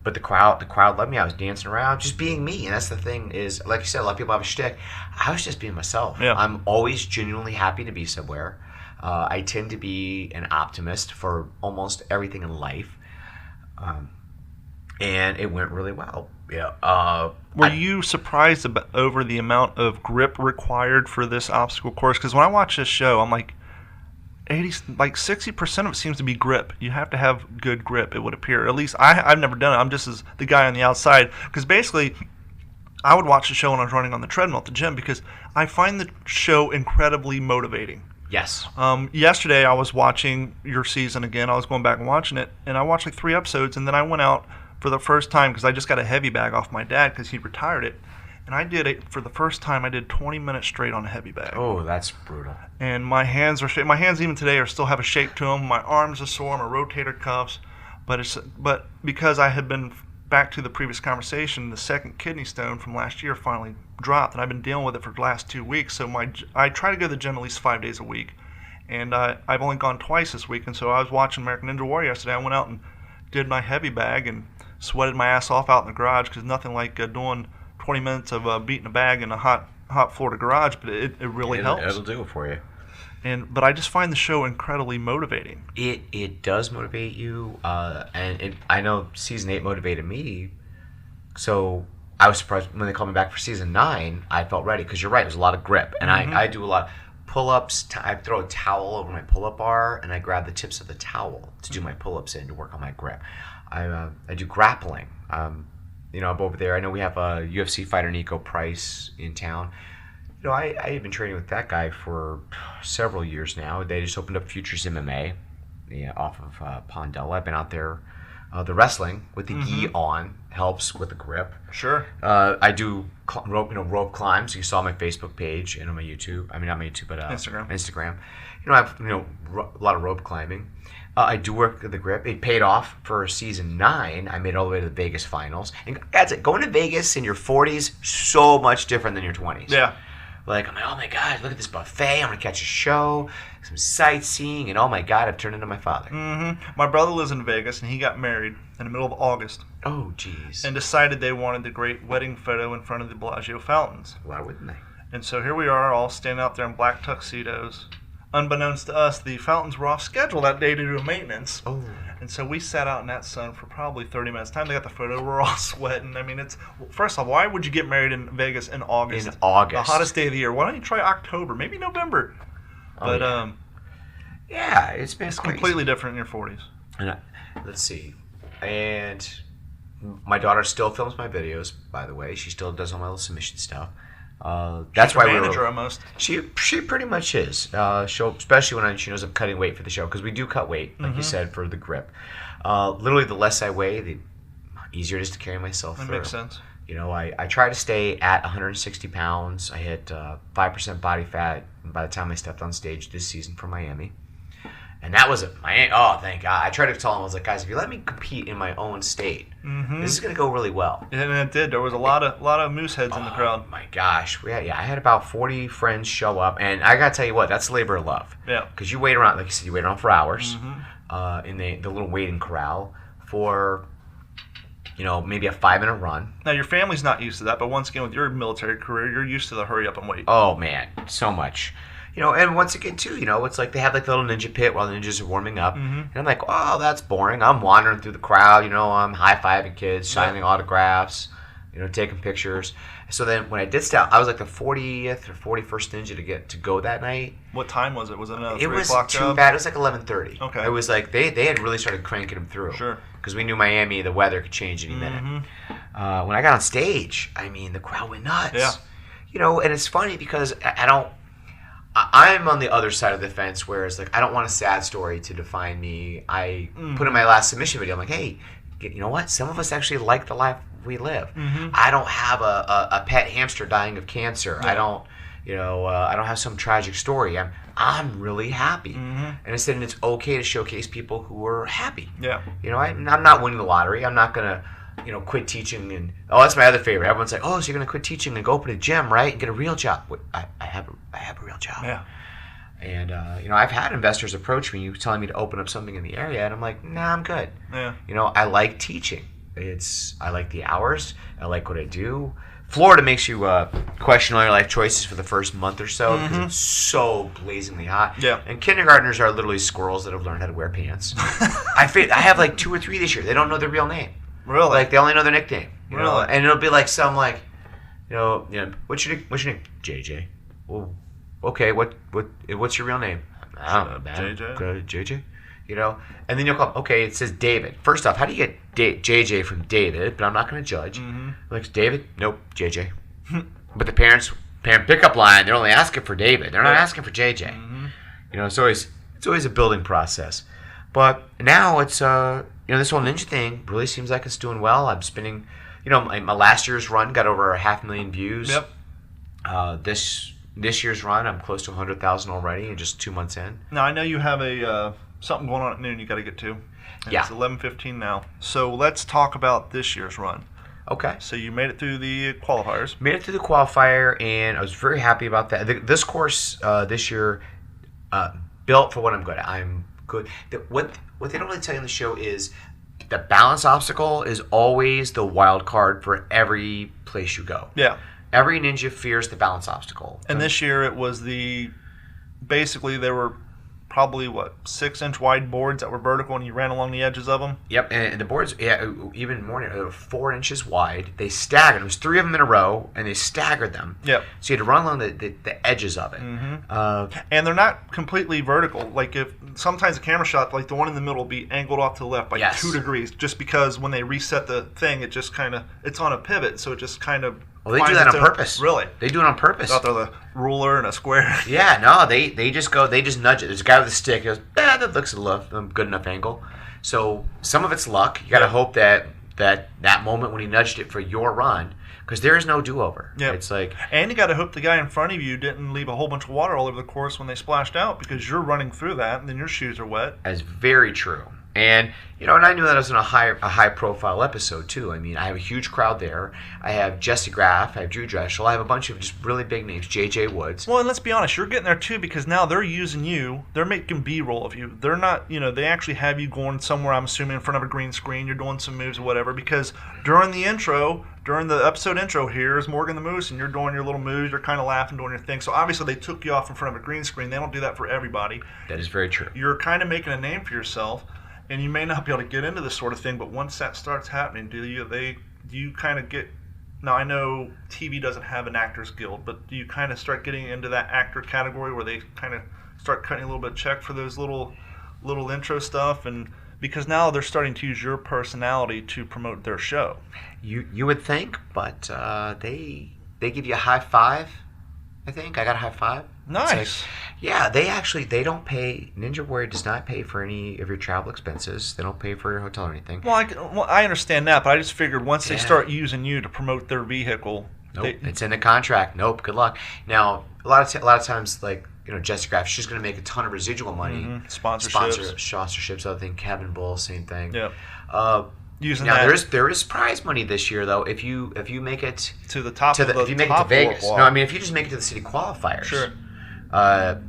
But the crowd loved me. I was dancing around, just being me. And that's the thing is, like you said, a lot of people have a shtick. I was just being myself. Yeah. I'm always genuinely happy to be somewhere. I tend to be an optimist for almost everything in life. And it went really well. Yeah. Were you surprised over the amount of grip required for this obstacle course? Because when I watch this show, I'm like, 60% of it seems to be grip. You have to have good grip, it would appear. At least I've never done it. I'm just as the guy on the outside. Because basically, I would watch the show when I was running on the treadmill at the gym because I find the show incredibly motivating. Yes. Yesterday, I was watching your season again. I was going back and watching it, and I watched like 3 episodes, and then I went out for the first time because I just got a heavy bag off my dad because he retired it. And I did it for the first time. I did 20 minutes straight on a heavy bag. Oh, that's brutal. And my hands are shaking. My hands even today still have a shake to them. My arms are sore. My rotator cuffs. But because I had been back to the previous conversation, the second kidney stone from last year finally dropped, and I've been dealing with it for the last 2 weeks. So I try to go to the gym at least 5 days a week, and I've only gone twice this week. And so I was watching American Ninja Warrior yesterday. I went out and did my heavy bag and sweated my ass off out in the garage because nothing like doing 20 minutes of beating a bag in a hot Florida garage, but it really helps. It'll do it for you. But I just find the show incredibly motivating. It does motivate you, and I know season 8 motivated me. So I was surprised when they called me back for season 9. I felt ready because you're right. There's a lot of grip, and I do a lot of pull-ups. I throw a towel over my pull-up bar, and I grab the tips of the towel to do my pull-ups in to work on my grip. I do grappling. I'm over there. I know we have a UFC fighter, Nico Price, in town. I have been training with that guy for several years now. They just opened up Futures MMA off of Pondella. I've been out there. The wrestling with the gi on helps with the grip. Sure. I do rope climbs. You saw my Facebook page and on my YouTube. I mean, not my YouTube, but Instagram. I have a lot of rope climbing. I do work the grip. It paid off for season 9. I made it all the way to the Vegas finals. And that's it. Going to Vegas in your 40s, so much different than your 20s. Yeah. Like, I'm like, oh my God, look at this buffet. I'm going to catch a show, some sightseeing, and oh my God, I've turned into my father. My brother lives in Vegas, and he got married in the middle of August. Oh, jeez. And decided they wanted the great wedding photo in front of the Bellagio fountains. Why wouldn't they? And so here we are, all standing out there in black tuxedos. Unbeknownst to us, the fountains were off schedule that day to do maintenance. Oh. And so we sat out in that sun for probably 30 minutes. Time they got the photo, we're all sweating. I mean, it's first off, why would you get married in Vegas in August? In August. The hottest day of the year. Why don't you try October? Maybe November. Oh, But yeah, it's been crazy. Completely different in your 40s. And let's see. And my daughter still films my videos, by the way. She still does all my little submission stuff. That's why manager almost. She pretty much is. She'll, especially when she knows I'm cutting weight for the show, because we do cut weight, like you said, for the grip. Literally, the less I weigh, the easier it is to carry myself through. That makes sense. You know, I try to stay at 160 pounds. I hit 5% body fat by the time I stepped on stage this season for Miami. And that was Miami. Oh, thank God. I tried to tell them, I was like, guys, if you let me compete in my own state, this is going to go really well. And it did. There was a lot of moose heads in the crowd. Oh, my gosh. I had about 40 friends show up. And I got to tell you what, that's labor of love. Yeah. Because you wait around, like you said, you wait around for hours in the little waiting corral for, you know, maybe a 5-minute run. Now, your family's not used to that, but once again, with your military career, you're used to the hurry up and wait. Oh, man. So much. You know, and once again, too, you know, it's like they have like the little ninja pit while the ninjas are warming up. And I'm like, oh, that's boring. I'm wandering through the crowd, you know, I'm high-fiving kids, signing autographs, you know, taking pictures. So then when I did stop, I was like the 40th or 41st ninja to go that night. What time was it? Was it another 3 o'clock? It was o'clock too job? bad. It was like 11:30. Okay. It was like they had really started cranking them through. Sure. Because we knew Miami, the weather could change any minute. When I got on stage, I mean, the crowd went nuts. Yeah. You know, and it's funny because I'm on the other side of the fence, whereas like I don't want a sad story to define me. I put in my last submission video, I'm like, hey, you know what? Some of us actually like the life we live. I don't have a pet hamster dying of cancer. Yeah. I don't, you know, I don't have some tragic story. I'm really happy, and I said, and it's okay to showcase people who are happy. Yeah. You know, I'm not winning the lottery. I'm not gonna, you know, quit teaching. And that's my other favorite. Everyone's like, oh, so you're gonna quit teaching and go open a gym, right, and get a real job? Wait, I have a real job. Yeah. And you know, I've had investors approach me telling me to open up something in the area, and I'm like, nah, I'm good. Yeah. You know, I like teaching. I like the hours. I like what I do. Florida makes you question all your life choices for the first month or so because it's so blazingly hot. Yeah. And kindergartners are literally squirrels that have learned how to wear pants. I have like 2 or 3 this year. They don't know their real name. Really? Like they only know their nickname. You know? Really? And it'll be like some like, you know, what's your name? JJ. Well, okay. What's your real name? I don't know, man. JJ. JJ. You know, and then you'll call. Okay, it says David. First off, how do you get JJ from David? But I'm not going to judge. Like David? Nope, JJ. But the parent pickup line, they're only asking for David. They're not asking for JJ. You know, it's always a building process. But now it's you know, this whole ninja thing really seems like it's doing well. I'm spinning. You know, my last year's run got over 500,000 views. Yep. This year's run, I'm close to 100,000 already in just 2 months in. Now I know you have a something going on at noon you got to get to. And Yeah. It's 11:15 now. So let's talk about this year's run. Okay. So you made it through the qualifiers. Made it through the qualifier, and I was very happy about that. This course this year built for what I'm good at. I'm good. What they don't really tell you in the show is the balance obstacle is always the wild card for every place you go. Yeah. Every ninja fears the balance obstacle. And this year it was basically there were probably 6-inch wide boards that were vertical and you ran along the edges of them. Yep, and the boards, even more, they were 4 inches wide. They staggered. There was 3 of them in a row, and they staggered them. Yep. So you had to run along the edges of it. And they're not completely vertical. Like if sometimes a camera shot, like the one in the middle, will be angled off to the left by 2 degrees, just because when they reset the thing, it just kind of it's on a pivot, so it just kind of. Well, they do that on purpose. Really? They do it on purpose. Out there, the ruler and a square. Yeah, no, they just nudge it. There's a guy with a stick. He goes, that looks a good enough angle. So some of it's luck. You got to hope that moment when he nudged it for your run, because there is no do-over. Yeah. It's like, and you got to hope the guy in front of you didn't leave a whole bunch of water all over the course when they splashed out, because you're running through that, and then your shoes are wet. That's very true. And and I knew that I was in a high profile episode too. I mean, I have a huge crowd there. I have Jesse Graff, I have Drew Dreschel, I have a bunch of just really big names, J.J. Woods. Well, and let's be honest, you're getting there too because now they're using you. They're making B-roll of you. They're not, they actually have you going somewhere, I'm assuming, in front of a green screen. You're doing some moves or whatever because during the episode intro here is Morgan the Moose, and you're doing your little moves. You're kind of laughing, doing your thing. So obviously they took you off in front of a green screen. They don't do that for everybody. That is very true. You're kind of making a name for yourself. And you may not be able to get into this sort of thing, but once that starts happening, do you kind of get? Now I know TV doesn't have an actors guild, but do you kind of start getting into that actor category where they kind of start cutting a little bit of check for those little intro stuff, and because now they're starting to use your personality to promote their show. You would think, but they give you a high five. I think I got a high five. Nice. Yeah, they don't pay. Ninja Warrior does not pay for any of your travel expenses. They don't pay for your hotel or anything. Well, I understand that, but I just figured once they start using you to promote their vehicle, nope, it's in the contract. Nope, good luck. Now, a lot of times, like Jessica Graff, she's going to make a ton of residual money. Mm-hmm. Sponsorships, other thing. Kevin Bull, same thing. Yeah. There is prize money this year though. If you make it to the top, if you make it to Vegas, no, I mean if you just make it to the city qualifiers, sure.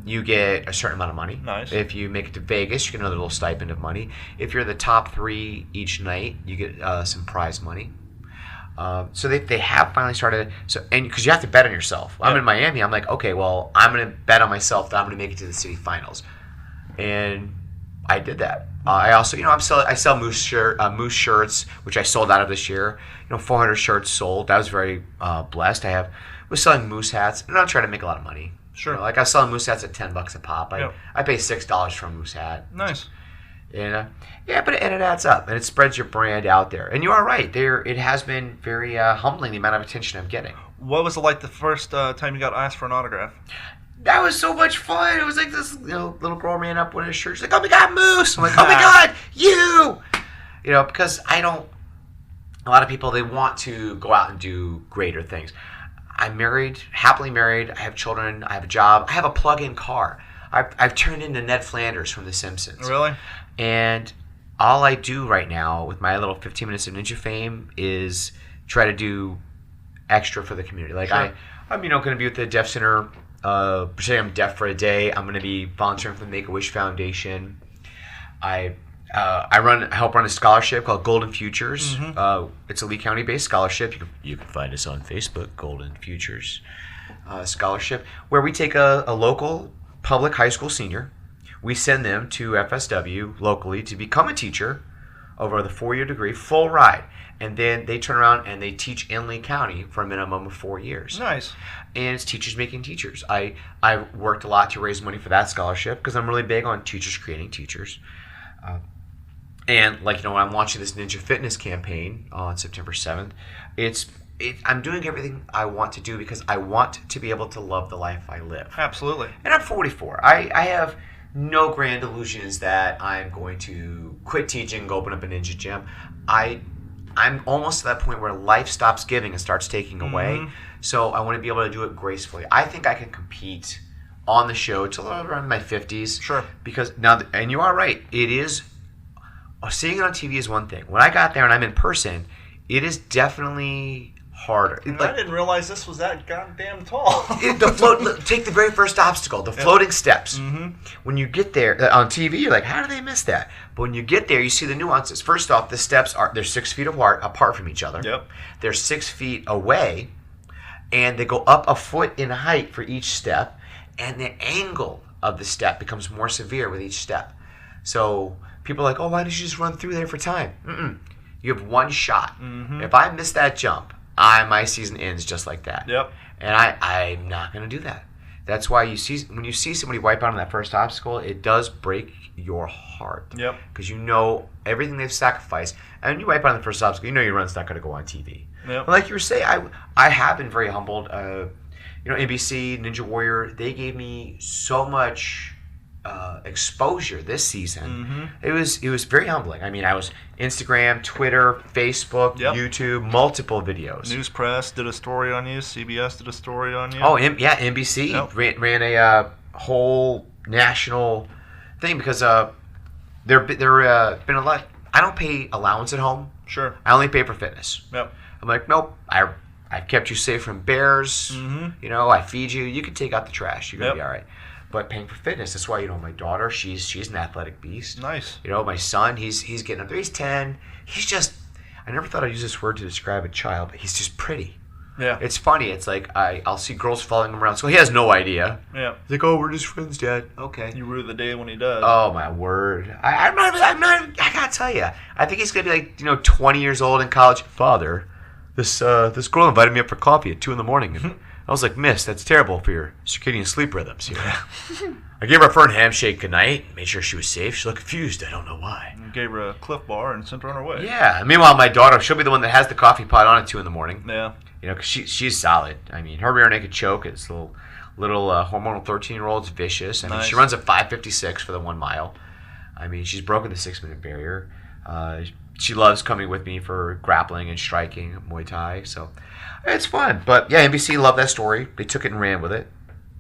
You get a certain amount of money. Nice. If you make it to Vegas, you get another little stipend of money. If you're the top 3 each night, you get some prize money. So they have finally started. And because you have to bet on yourself. I'm in Miami. I'm like, okay, well, I'm going to bet on myself that I'm going to make it to the city finals, and I did that. I also, I sell Moose shirts, which I sold out of this year. 400 shirts sold. I was very blessed. Was selling Moose hats, and I'm trying to make a lot of money. Sure. Like I was selling Moose hats at $10 a pop. I pay $6 for a Moose hat. Nice. And but it adds up, and it spreads your brand out there. And you are right. It has been very humbling the amount of attention I'm getting. What was it like the first time you got asked for an autograph? That was so much fun. It was like this little girl ran up with his shirt. She's like, "Oh my God, Moose!" I'm like, "Oh my God, you!" Because a lot of people, they want to go out and do greater things. I'm married, happily married. I have children. I have a job. I have a plug-in car. I've turned into Ned Flanders from The Simpsons. Really? And all I do right now with my little 15 minutes of ninja fame is try to do extra for the community. Like sure. I'm going to be with the Deaf Center. Pretending I'm deaf for a day. I'm going to be volunteering for the Make-A-Wish Foundation. I help run a scholarship called Golden Futures. Mm-hmm. It's a Lee County-based scholarship. You can find us on Facebook, Golden Futures Scholarship, where we take a local public high school senior. We send them to FSW locally to become a teacher over the 4-year degree, full ride. And then they turn around and they teach in Lee County for a minimum of 4 years. Nice. And it's teachers making teachers. I worked a lot to raise money for that scholarship because I'm really big on teachers creating teachers. And when I'm launching this Ninja Fitness campaign on September 7th, I'm doing everything I want to do because I want to be able to love the life I live. Absolutely. And I'm 44. I have no grand illusions that I'm going to quit teaching and go open up a ninja gym. I'm almost to that point where life stops giving and starts taking away. Mm-hmm. So I want to be able to do it gracefully. I think I can compete on the show till around my 50s. Sure. Because now, and you are right, it is, seeing it on TV is one thing. When I got there and I'm in person, it is definitely harder. I didn't realize this was that goddamn tall. Take the very first obstacle, the floating steps. Mm-hmm. When you get there on TV, you're like, how do they miss that? But when you get there, you see the nuances. First off, the steps they're 6 feet apart from each other. Yep. They're 6 feet away, and they go up a foot in height for each step, and the angle of the step becomes more severe with each step. So people are like, oh, why did you just run through there for time? Mm-mm. You have one shot. Mm-hmm. If I miss that jump, my season ends just like that. Yep. And I'm not going to do that. That's why when you see somebody wipe out on that first obstacle, it does break your heart. Yep. Because you know everything they've sacrificed. And when you wipe out on the first obstacle, you know your run's not going to go on TV. Yep. But like you were saying, I have been very humbled. NBC, Ninja Warrior, they gave me so much exposure this season. Mm-hmm. It was very humbling. I mean, I was Instagram, Twitter, Facebook, Yep. YouTube, multiple videos. News Press did a story on you. CBS did a story on you. Oh, NBC Yep. ran a whole national thing because There been a lot. I don't pay allowance at home. Sure. I only pay for fitness. Yep. I'm like, nope. I've kept you safe from bears. Mm-hmm. You know, I feed you. You can take out the trash. You're gonna Yep. be all right. But paying for fitness. That's why, you know, my daughter, she's an athletic beast. Nice. You know, my son, he's getting up there. He's 10. He's just. I never thought I'd use this word to describe a child, but he's just pretty. Yeah. It's funny. It's like I'll see girls following him around. So he has no idea. Yeah. He's like, oh, we're just friends, Dad. Okay. You rue the day when he does. Oh my word! I'm not. I gotta tell you. I think he's gonna be like 20 years old in college. Father, this girl invited me up for coffee at 2 a.m. and I was like, Miss, that's terrible for your circadian sleep rhythms. You know? I gave her a firm handshake goodnight. Made sure she was safe. She looked confused. I don't know why. You gave her a Cliff Bar and sent her on her way. Yeah. Meanwhile, my daughter, she'll be the one that has the coffee pot on at 2 a.m. Yeah. You know, 'cause she's solid. I mean, her rear naked choke is little hormonal 13-year-old's vicious. I mean, Nice. she runs a 5:56 for the 1 mile. I mean, she's broken the 6-minute barrier. She loves coming with me for grappling and striking, Muay Thai. So it's fun. But yeah, NBC loved that story. They took it and ran with it,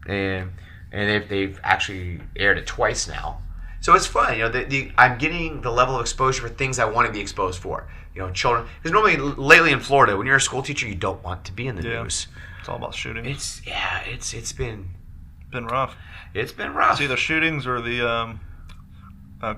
and they've actually aired it twice now. So it's fun. You know, I'm getting the level of exposure for things I want to be exposed for. You know, children. Because normally, lately in Florida, when you're a school teacher, you don't want to be in the news. It's all about shooting. It's been rough. It's been rough. It's either shootings or the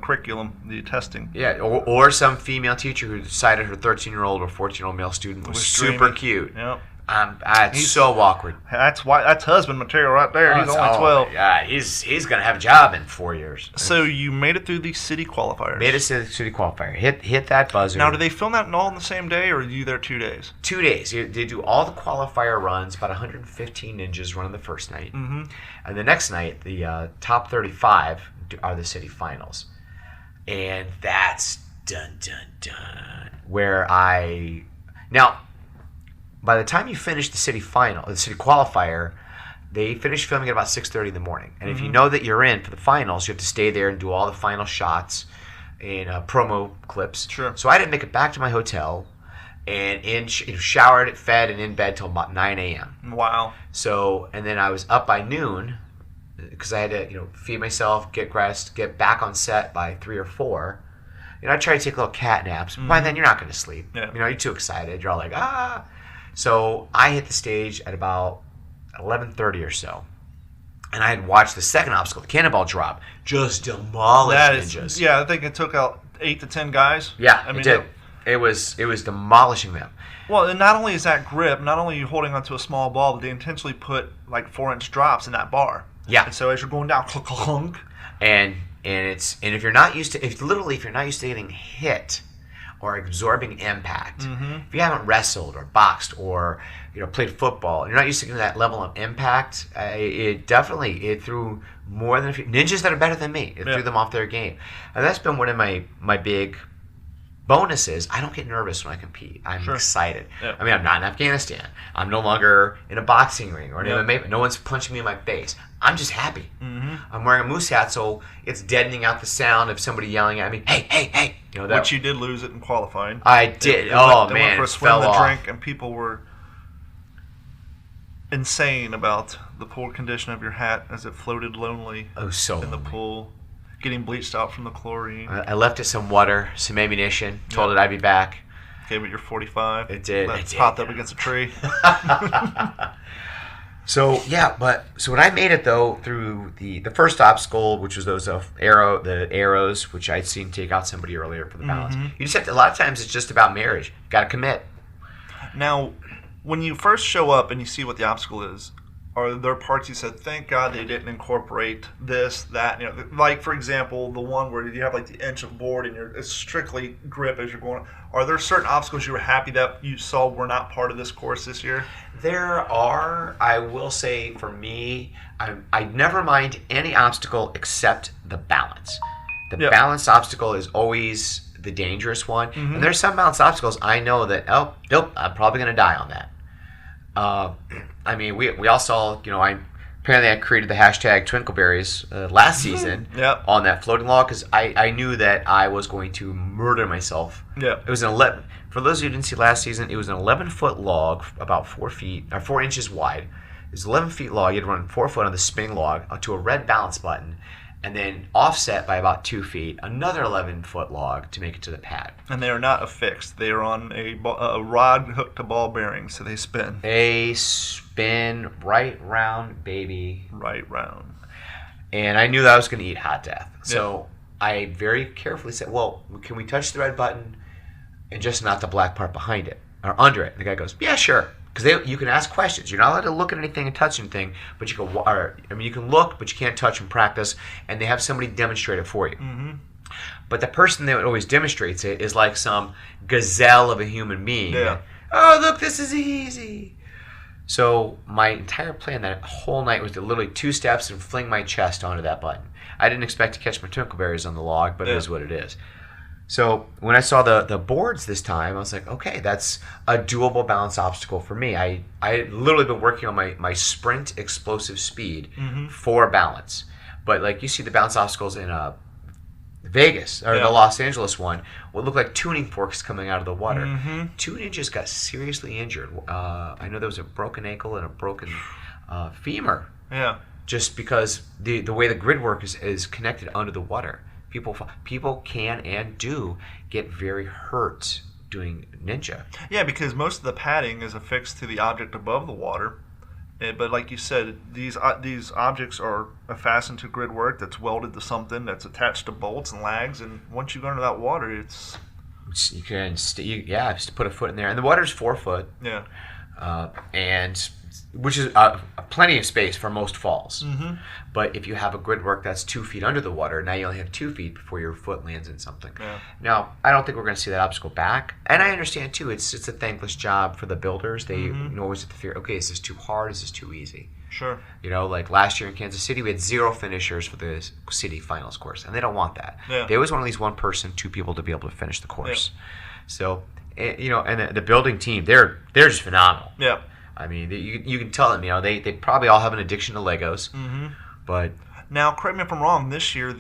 curriculum, the testing. Yeah, or some female teacher who decided her 13-year-old or 14-year-old male student was super cute. Yep. It's so awkward. That's husband material right there. He's only 12. Yeah, he's gonna have a job in 4 years. So you made it through the city qualifiers. Made it to the city qualifier. Hit that buzzer. Now, do they film that all in the same day, or are you there 2 days? 2 days. They do all the qualifier runs. About 115 ninjas run the first night, and the next night, the top 35 are the city finals, and that's dun dun dun. By the time you finish the city qualifier, they finish filming at about 6:30 in the morning. And if you know that you're in for the finals, you have to stay there and do all the final shots and promo clips. Sure. So I didn't make it back to my hotel, and showered, fed, and in bed till about 9 a.m. Wow. So, and then I was up by noon because I had to, feed myself, get rest, get back on set by 3 or 4. I try to take little cat naps. By then, you're not going to sleep. Yeah. You're too excited. You're all like, ah. So I hit the stage at about 11:30 or so, and I had watched the second obstacle, the cannonball drop, just demolish ninjas. Yeah, I think it took out 8 to 10 guys. Yeah, it did. It was demolishing them. Well, and not only is that grip, not only are you holding onto a small ball, but they intentionally put like 4-inch drops in that bar. Yeah. And so as you're going down, clunk, clunk. And if you're not used to getting hit or absorbing impact, if you haven't wrestled or boxed or played football, and you're not used to getting that level of impact, it threw more than a few ninjas that are better than me. It threw them off their game, and that's been one of my big bonuses. I don't get nervous when I compete. I'm excited. Yep. I mean, I'm not in Afghanistan. I'm no longer in a boxing ring or an MMA. No one's punching me in my face. I'm just happy. I'm wearing a moose hat, so it's deadening out the sound of somebody yelling at me, hey, hey, hey. Which you did lose it in qualifying. I did. They went for a swim and a drink, and people were insane about the poor condition of your hat as it floated lonely in the pool, getting bleached out from the chlorine. I left it some water, some ammunition, told it I'd be back. Gave it your 45. It did. Popped up against a tree. So when I made it though through the first obstacle, which was the arrows, which I'd seen take out somebody earlier for the balance. You just have to. A lot of times it's just about marriage. Got to commit. Now, when you first show up and you see what the obstacle is, are there parts you said, thank God they didn't incorporate this, that, like for example, the one where you have like the inch of board and it's strictly grip as you're going. Are there certain obstacles you were happy that you saw were not part of this course this year? There are. I will say for me, I never mind any obstacle except the balance. The balance obstacle is always the dangerous one. And there's some balance obstacles I know that, nope, I'm probably going to die on that. I mean, we all saw, apparently I created the hashtag Twinkleberries last season on that floating log because I knew that I was going to murder myself. Yeah. It was for those who didn't see last season, it was an 11-foot log, about 4 inches wide. It was 11 feet long. You had to run 4 foot on the spinning log to a red balance button. and then offset by about 2 feet, another 11-foot log to make it to the pad. And they are not affixed. They are on a rod hooked to ball bearings, so they spin. They spin right round, baby. Right round. And I knew that I was going to eat hot death. So I very carefully said, well, can we touch the red button and just not the black part behind it or under it? And the guy goes, yeah, sure. Because you can ask questions. You're not allowed to look at anything and touch anything, but you can look, but you can't touch and practice. And they have somebody demonstrate it for you. Mm-hmm. But the person that always demonstrates it is like some gazelle of a human being. Yeah. Oh, look, this is easy. So my entire plan that whole night was to literally 2 steps and fling my chest onto that button. I didn't expect to catch my twinkleberries on the log, but it is what it is. So when I saw the boards this time, I was like, okay, that's a doable balance obstacle for me. I literally been working on my sprint explosive speed for balance. But like you see the balance obstacles in Vegas, or the Los Angeles one, what looked like tuning forks coming out of the water. 2 ninjas got seriously injured. I know there was a broken ankle and a broken femur. Yeah. Just because the way the grid work is connected under the water. People can and do get very hurt doing ninja. Yeah, because most of the padding is affixed to the object above the water. But like you said, these objects are fastened to grid work that's welded to something that's attached to bolts and lags. And once you go into that water, you can just put a foot in there, and the water's 4 foot. Yeah, and which is plenty of space for most falls. But if you have a grid work that's 2 feet under the water, now you only have 2 feet before your foot lands in something. Yeah. Now, I don't think we're going to see that obstacle back. And I understand, too, it's a thankless job for the builders. They always have to fear, okay, is this too hard? Is this too easy? Sure. You know, like last year in Kansas City, we had 0 finishers for the city finals course, and they don't want that. Yeah. They always want at least 1 person, 2 people to be able to finish the course. Yeah. So, you know, and the building team, they're just phenomenal. Yeah. I mean, you can tell them, you know, they probably all have an addiction to Legos. But now, correct me if I'm wrong. This year, I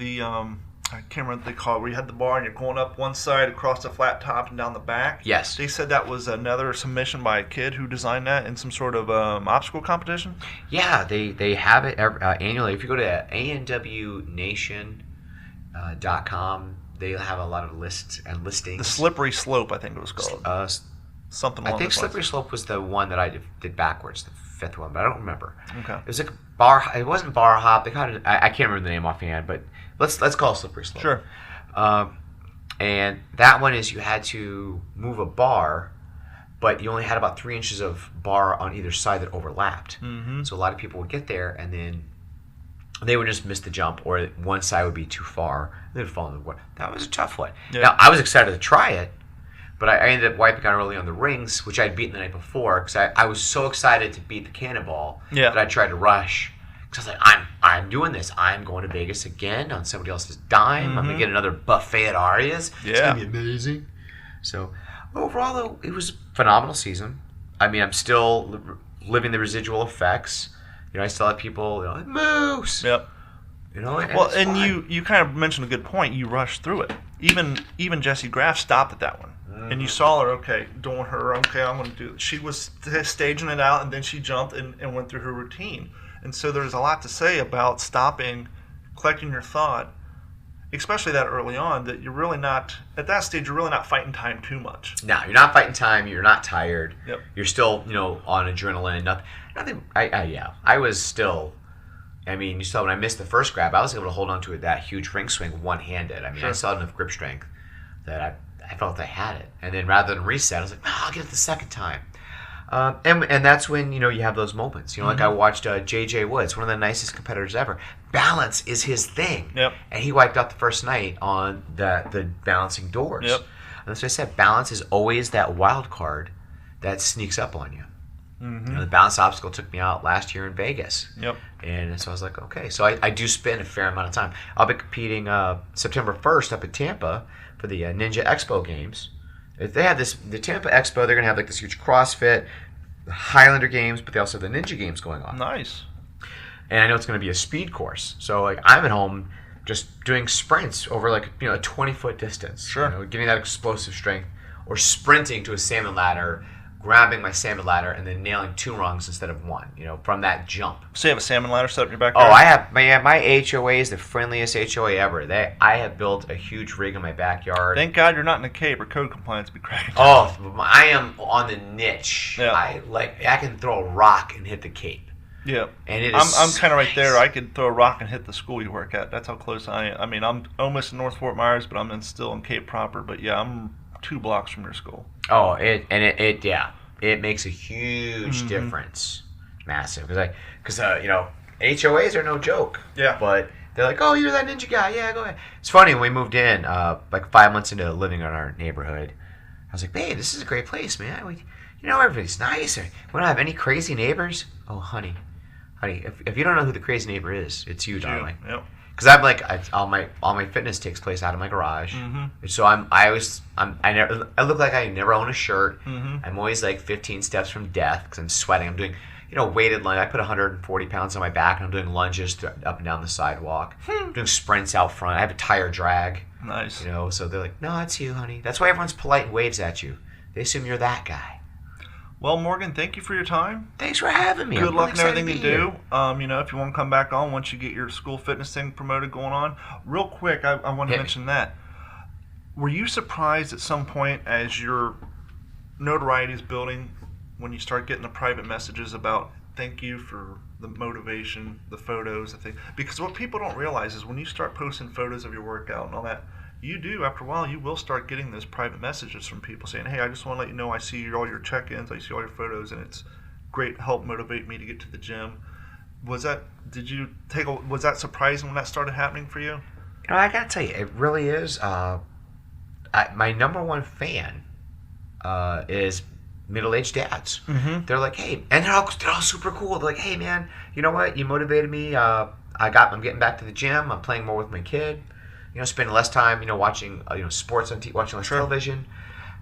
can't remember what they call it, where you had the bar and you're going up one side across the flat top and down the back. Yes. They said that was another submission by a kid who designed that in some sort of obstacle competition. Yeah, they have it annually. If you go to anwnation.com, they have a lot of lists and listings. The Slippery Slope, I think it was called. Something along I think those lines. Slippery Slope was the one that I did backwards, the 5th one, but I don't remember. Okay. It was like bar. It wasn't bar hop. They called it. I can't remember the name offhand, but let's call it Slippery Slope. Sure. And that one is you had to move a bar, but you only had about 3 inches of bar on either side that overlapped. So a lot of people would get there and then they would just miss the jump, or one side would be too far. They would fall in the water. That was a tough one. Yeah. Now I was excited to try it. But I ended up wiping out early on the rings, which I'd beaten the night before, because I was so excited to beat the cannonball that I tried to rush. Because I was like, I'm doing this. I'm going to Vegas again on somebody else's dime. I'm going to get another buffet at Aria's. It's going to be amazing. So overall, though, it was a phenomenal season. I mean, I'm still living the residual effects. You know, I still have people, you know, moose. Yep. You know, and you kind of mentioned a good point. You rushed through it. Even Jessie Graff stopped at that one. And you saw her, okay, doing her, okay, I'm going to do it. She was staging it out, and then she jumped and went through her routine. And so there's a lot to say about stopping, collecting your thought, especially that early on, that you're really not, at that stage, you're really not fighting time too much. No, you're not fighting time. You're not tired. Yep. You're still, you know, on adrenaline. Nothing. I was still, I mean, you saw when I missed the first grab, I was able to hold on to that huge ring swing one-handed. I mean, I still had enough grip strength that I felt I had it. And then rather than reset, I was like, no, I'll get it the second time. And that's when, you know, you have those moments. You know, like I watched J.J. Woods, one of the nicest competitors ever. Balance is his thing. Yep. And he wiped out the first night on the balancing doors. Yep. And that's what I said. Balance is always that wild card that sneaks up on you. You know, the balance obstacle took me out last year in Vegas. Yep. And so I was like, okay. So I do spend a fair amount of time. I'll be competing September 1st up in Tampa for the Ninja Expo games. If they have the Tampa Expo, they're going to have like this huge CrossFit, the Highlander games, but they also have the Ninja games going on. Nice. And I know it's going to be a speed course. So like I'm at home just doing sprints over like, you know, a 20-foot distance. Sure. You know, getting that explosive strength, or sprinting to a salmon ladder grabbing my salmon ladder and then nailing 2 rungs instead of 1, from that jump. So you have a salmon ladder set up in your backyard? Oh, I have. My HOA is the friendliest HOA ever. I have built a huge rig in my backyard. Thank God you're not in the Cape or code compliance would be cracking. Oh, I am on the niche. Yeah. I can throw a rock and hit the Cape. Yeah. And it is I'm kind of right nice. there. I could throw a rock and hit the school you work at. That's how close I am. I mean, I'm almost in North Fort Myers, but I'm still in Cape proper. But yeah, I'm 2 blocks from your school. Oh, it makes a huge difference, massive. Because HOAs are no joke. Yeah. But they're like, oh, you're that ninja guy. Yeah, go ahead. It's funny when we moved in, like 5 months into living in our neighborhood. I was like, babe, this is a great place, man. Everybody's nice. We don't have any crazy neighbors. Oh, honey, if you don't know who the crazy neighbor is, it's you, darling. Yep. Because I'm like, all my fitness takes place out of my garage. Mm-hmm. So I look like I never own a shirt. Mm-hmm. I'm always like 15 steps from death because I'm sweating. I'm doing, weighted lunge. I put 140 pounds on my back and I'm doing lunges up and down the sidewalk. Doing sprints out front. I have a tire drag. Nice. So they're like, no, it's you, honey. That's why everyone's polite and waves at you. They assume you're that guy. Well, Morgan, thank you for your time. Thanks for having me. Good luck in everything you do. If you want to come back on once you get your school fitness thing promoted going on. Real quick, I want to mention that. Were you surprised at some point as your notoriety is building when you start getting the private messages about thank you for the motivation, the photos, the thing? Because what people don't realize is when you start posting photos of your workout and all that, after a while, you will start getting those private messages from people saying, hey, I just want to let you know I see all your check-ins, I see all your photos, and it's great, help motivate me to get to the gym. Was that surprising when that started happening for you? I got to tell you, it really is. My number one fan is middle-aged dads. Mm-hmm. They're like, hey, and they're all super cool. They're like, hey, man, you know what? You motivated me. I'm getting back to the gym. I'm playing more with my kid. Spending less time, watching, sports watching less television,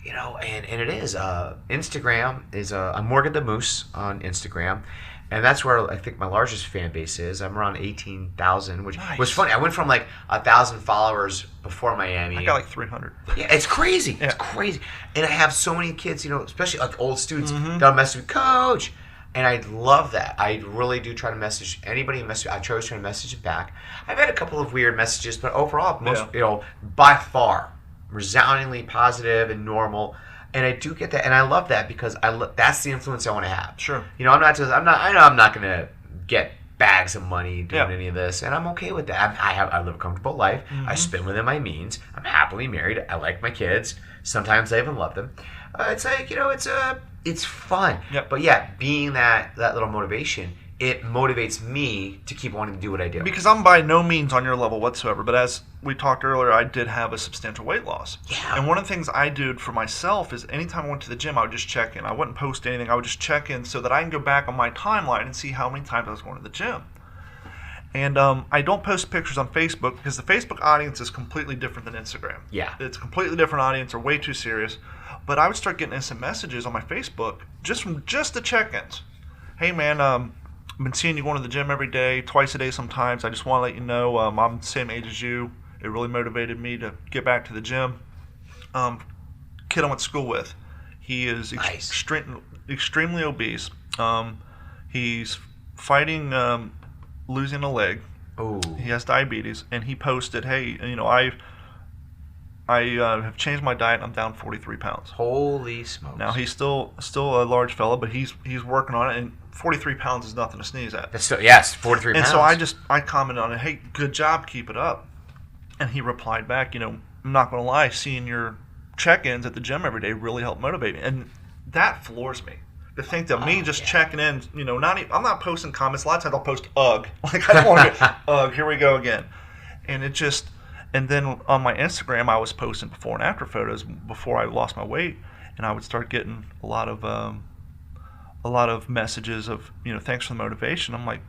and it is, Instagram is, I'm Morgan the Moose on Instagram, and that's where I think my largest fan base is. I'm around 18,000, which was funny. I went from like 1,000 followers before Miami. I got like 300. Yeah, it's crazy. Yeah. It's crazy. And I have so many kids, especially like old students, that'll message me, Coach. And I love that. I really do try to message anybody. I try to message it back. I've had a couple of weird messages, but overall, most by far, resoundingly positive and normal. And I do get that, and I love that because that's the influence I want to have. Sure. I know I'm not going to get bags of money doing any of this, and I'm okay with that. I live a comfortable life. Mm-hmm. I spend within my means. I'm happily married. I like my kids. Sometimes I even love them. It's like it's fun. Yep. But yeah, being that little motivation, it motivates me to keep wanting to do what I do. Because I'm by no means on your level whatsoever, but as we talked earlier, I did have a substantial weight loss. Yeah. And one of the things I did for myself is anytime I went to the gym, I would just check in. I wouldn't post anything. I would just check in so that I can go back on my timeline and see how many times I was going to the gym. And I don't post pictures on Facebook because the Facebook audience is completely different than Instagram. Yeah. It's a completely different audience. They're way too serious. But I would start getting instant messages on my Facebook from the check-ins. Hey, man, I've been seeing you going to the gym every day, twice a day sometimes. I just want to let you know I'm the same age as you. It really motivated me to get back to the gym. Kid I went to school with, he is extremely obese. He's fighting losing a leg. Oh. He has diabetes, and he posted, hey, I have changed my diet. I'm down 43 pounds. Holy smokes! Now he's still a large fella, but he's working on it. And 43 pounds is nothing to sneeze at. That's still, yes, 43 and pounds. So I commented on it. Hey, good job, keep it up. And he replied back, I'm not gonna lie, seeing your check-ins at the gym every day really helped motivate me, and that floors me. To think that me just checking in, I'm not posting comments. A lot of times I'll post ugh, like I don't want to ugh. Here we go again, and it just. And then on my Instagram, I was posting before and after photos before I lost my weight, and I would start getting a lot of messages of thanks for the motivation. I'm like,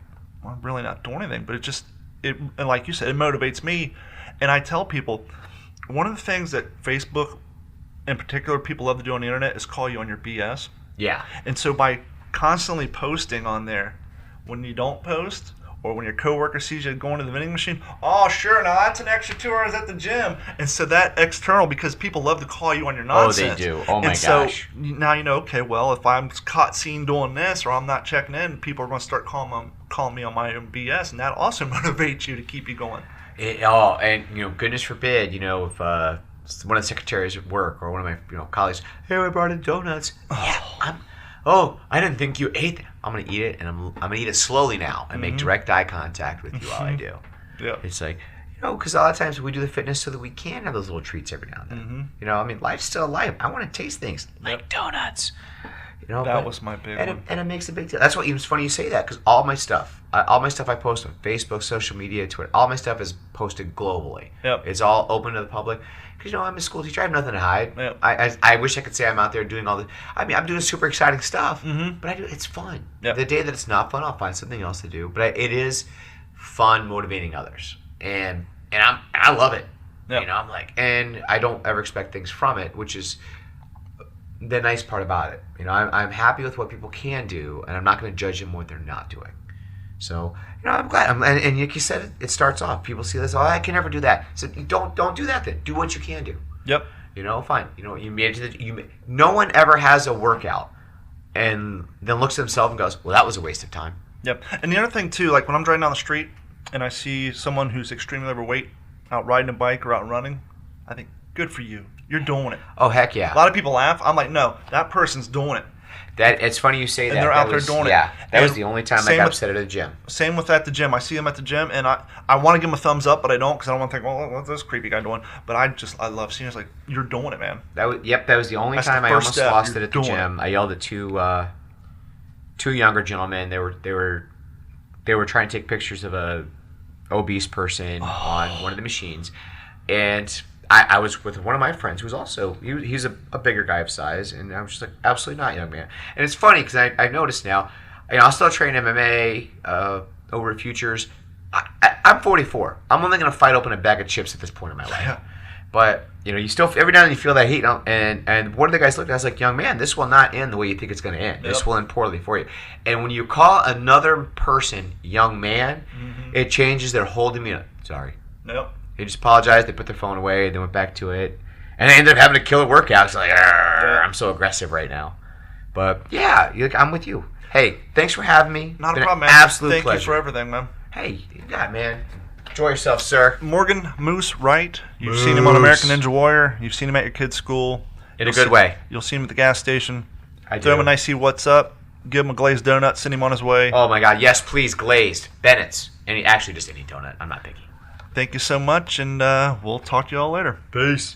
well, I'm really not doing anything, but and like you said, it motivates me. And I tell people, one of the things that Facebook, in particular, people love to do on the internet is call you on your BS. Yeah. And so by constantly posting on there, when you don't post, or when your coworker sees you going to the vending machine, oh, sure, now that's an extra 2 hours at the gym. And so that external, because people love to call you on your nonsense. Oh, they do. Oh, my gosh. And so now you know, okay, well, if I'm caught seen doing this or I'm not checking in, people are going to start calling me on my own BS, and that also motivates you to keep you going. And, goodness forbid, if one of the secretaries at work or one of my colleagues, hey, I brought in donuts. Yeah, I didn't think you ate them. I'm going to eat it, and I'm going to eat it slowly now and make direct eye contact with you while I do. Yeah. It's like, because a lot of times we do the fitness so that we can have those little treats every now and then. Life's still life. I want to taste things like donuts. That was my big one. And it makes a big deal. That's what it's funny you say that, because all my stuff I post on Facebook, social media, Twitter, all my stuff is posted globally. Yep. It's all open to the public. Because, I'm a school teacher. I have nothing to hide. Yep. I wish I could say I'm out there doing all the... I mean, I'm doing super exciting stuff, but it's fun. Yep. The day that it's not fun, I'll find something else to do. But it is fun motivating others. And I love it. Yep. I'm like... And I don't ever expect things from it, which is the nice part about it. I'm happy with what people can do, and I'm not going to judge them what they're not doing. So, I'm glad. And like you said, it starts off. People see this, I can never do that. So don't do that then. Do what you can do. Yep. Fine. You made it to no one ever has a workout and then looks at himself and goes, well, that was a waste of time. Yep. And the other thing, too, like when I'm driving down the street and I see someone who's extremely overweight out riding a bike or out running, I think, good for you. You're doing it. Oh, heck yeah. A lot of people laugh. I'm like, no, that person's doing it. It's funny you say that. And they're out there doing it. Yeah, that was the only time I got upset at the gym. Same with at the gym. I see them at the gym, and I want to give them a thumbs up, but I don't, because I don't want to think, well, what's this creepy guy doing? But I love seeing it. It's like, you're doing it, man. That was the only time I almost lost it at the gym. I yelled at two younger gentlemen. They were trying to take pictures of a obese person on one of the machines, and I was with one of my friends who's also he's a bigger guy of size, and I was just like, absolutely not, young man. And it's funny because I noticed now, I'll still train MMA over futures. I'm 44. I'm only going to fight open a bag of chips at this point in my life. Yeah. But you still every now and then you feel that heat, and one of the guys looked at us like, young man, this will not end the way you think it's going to end. This will end poorly for you. And when you call another person young man, it changes their whole demeanor. Sorry. Nope. They just apologized. They put their phone away. They went back to it, and they ended up having to kill a workout. It's like, I'm so aggressive right now. But yeah, I'm with you. Hey, thanks for having me. Not a problem, man. Absolute pleasure. Thank you for everything, man. Hey, yeah, man. Enjoy yourself, sir. Morgan Moose Wright. You've seen him on American Ninja Warrior. You've seen him at your kid's school. In a good way. You'll see him at the gas station. I do. Throw him a nice "see what's up." Give him a glazed donut. Send him on his way. Oh my God, yes, please, glazed Bennett's. Actually, just any donut. I'm not picky. Thank you so much, and we'll talk to you all later. Peace.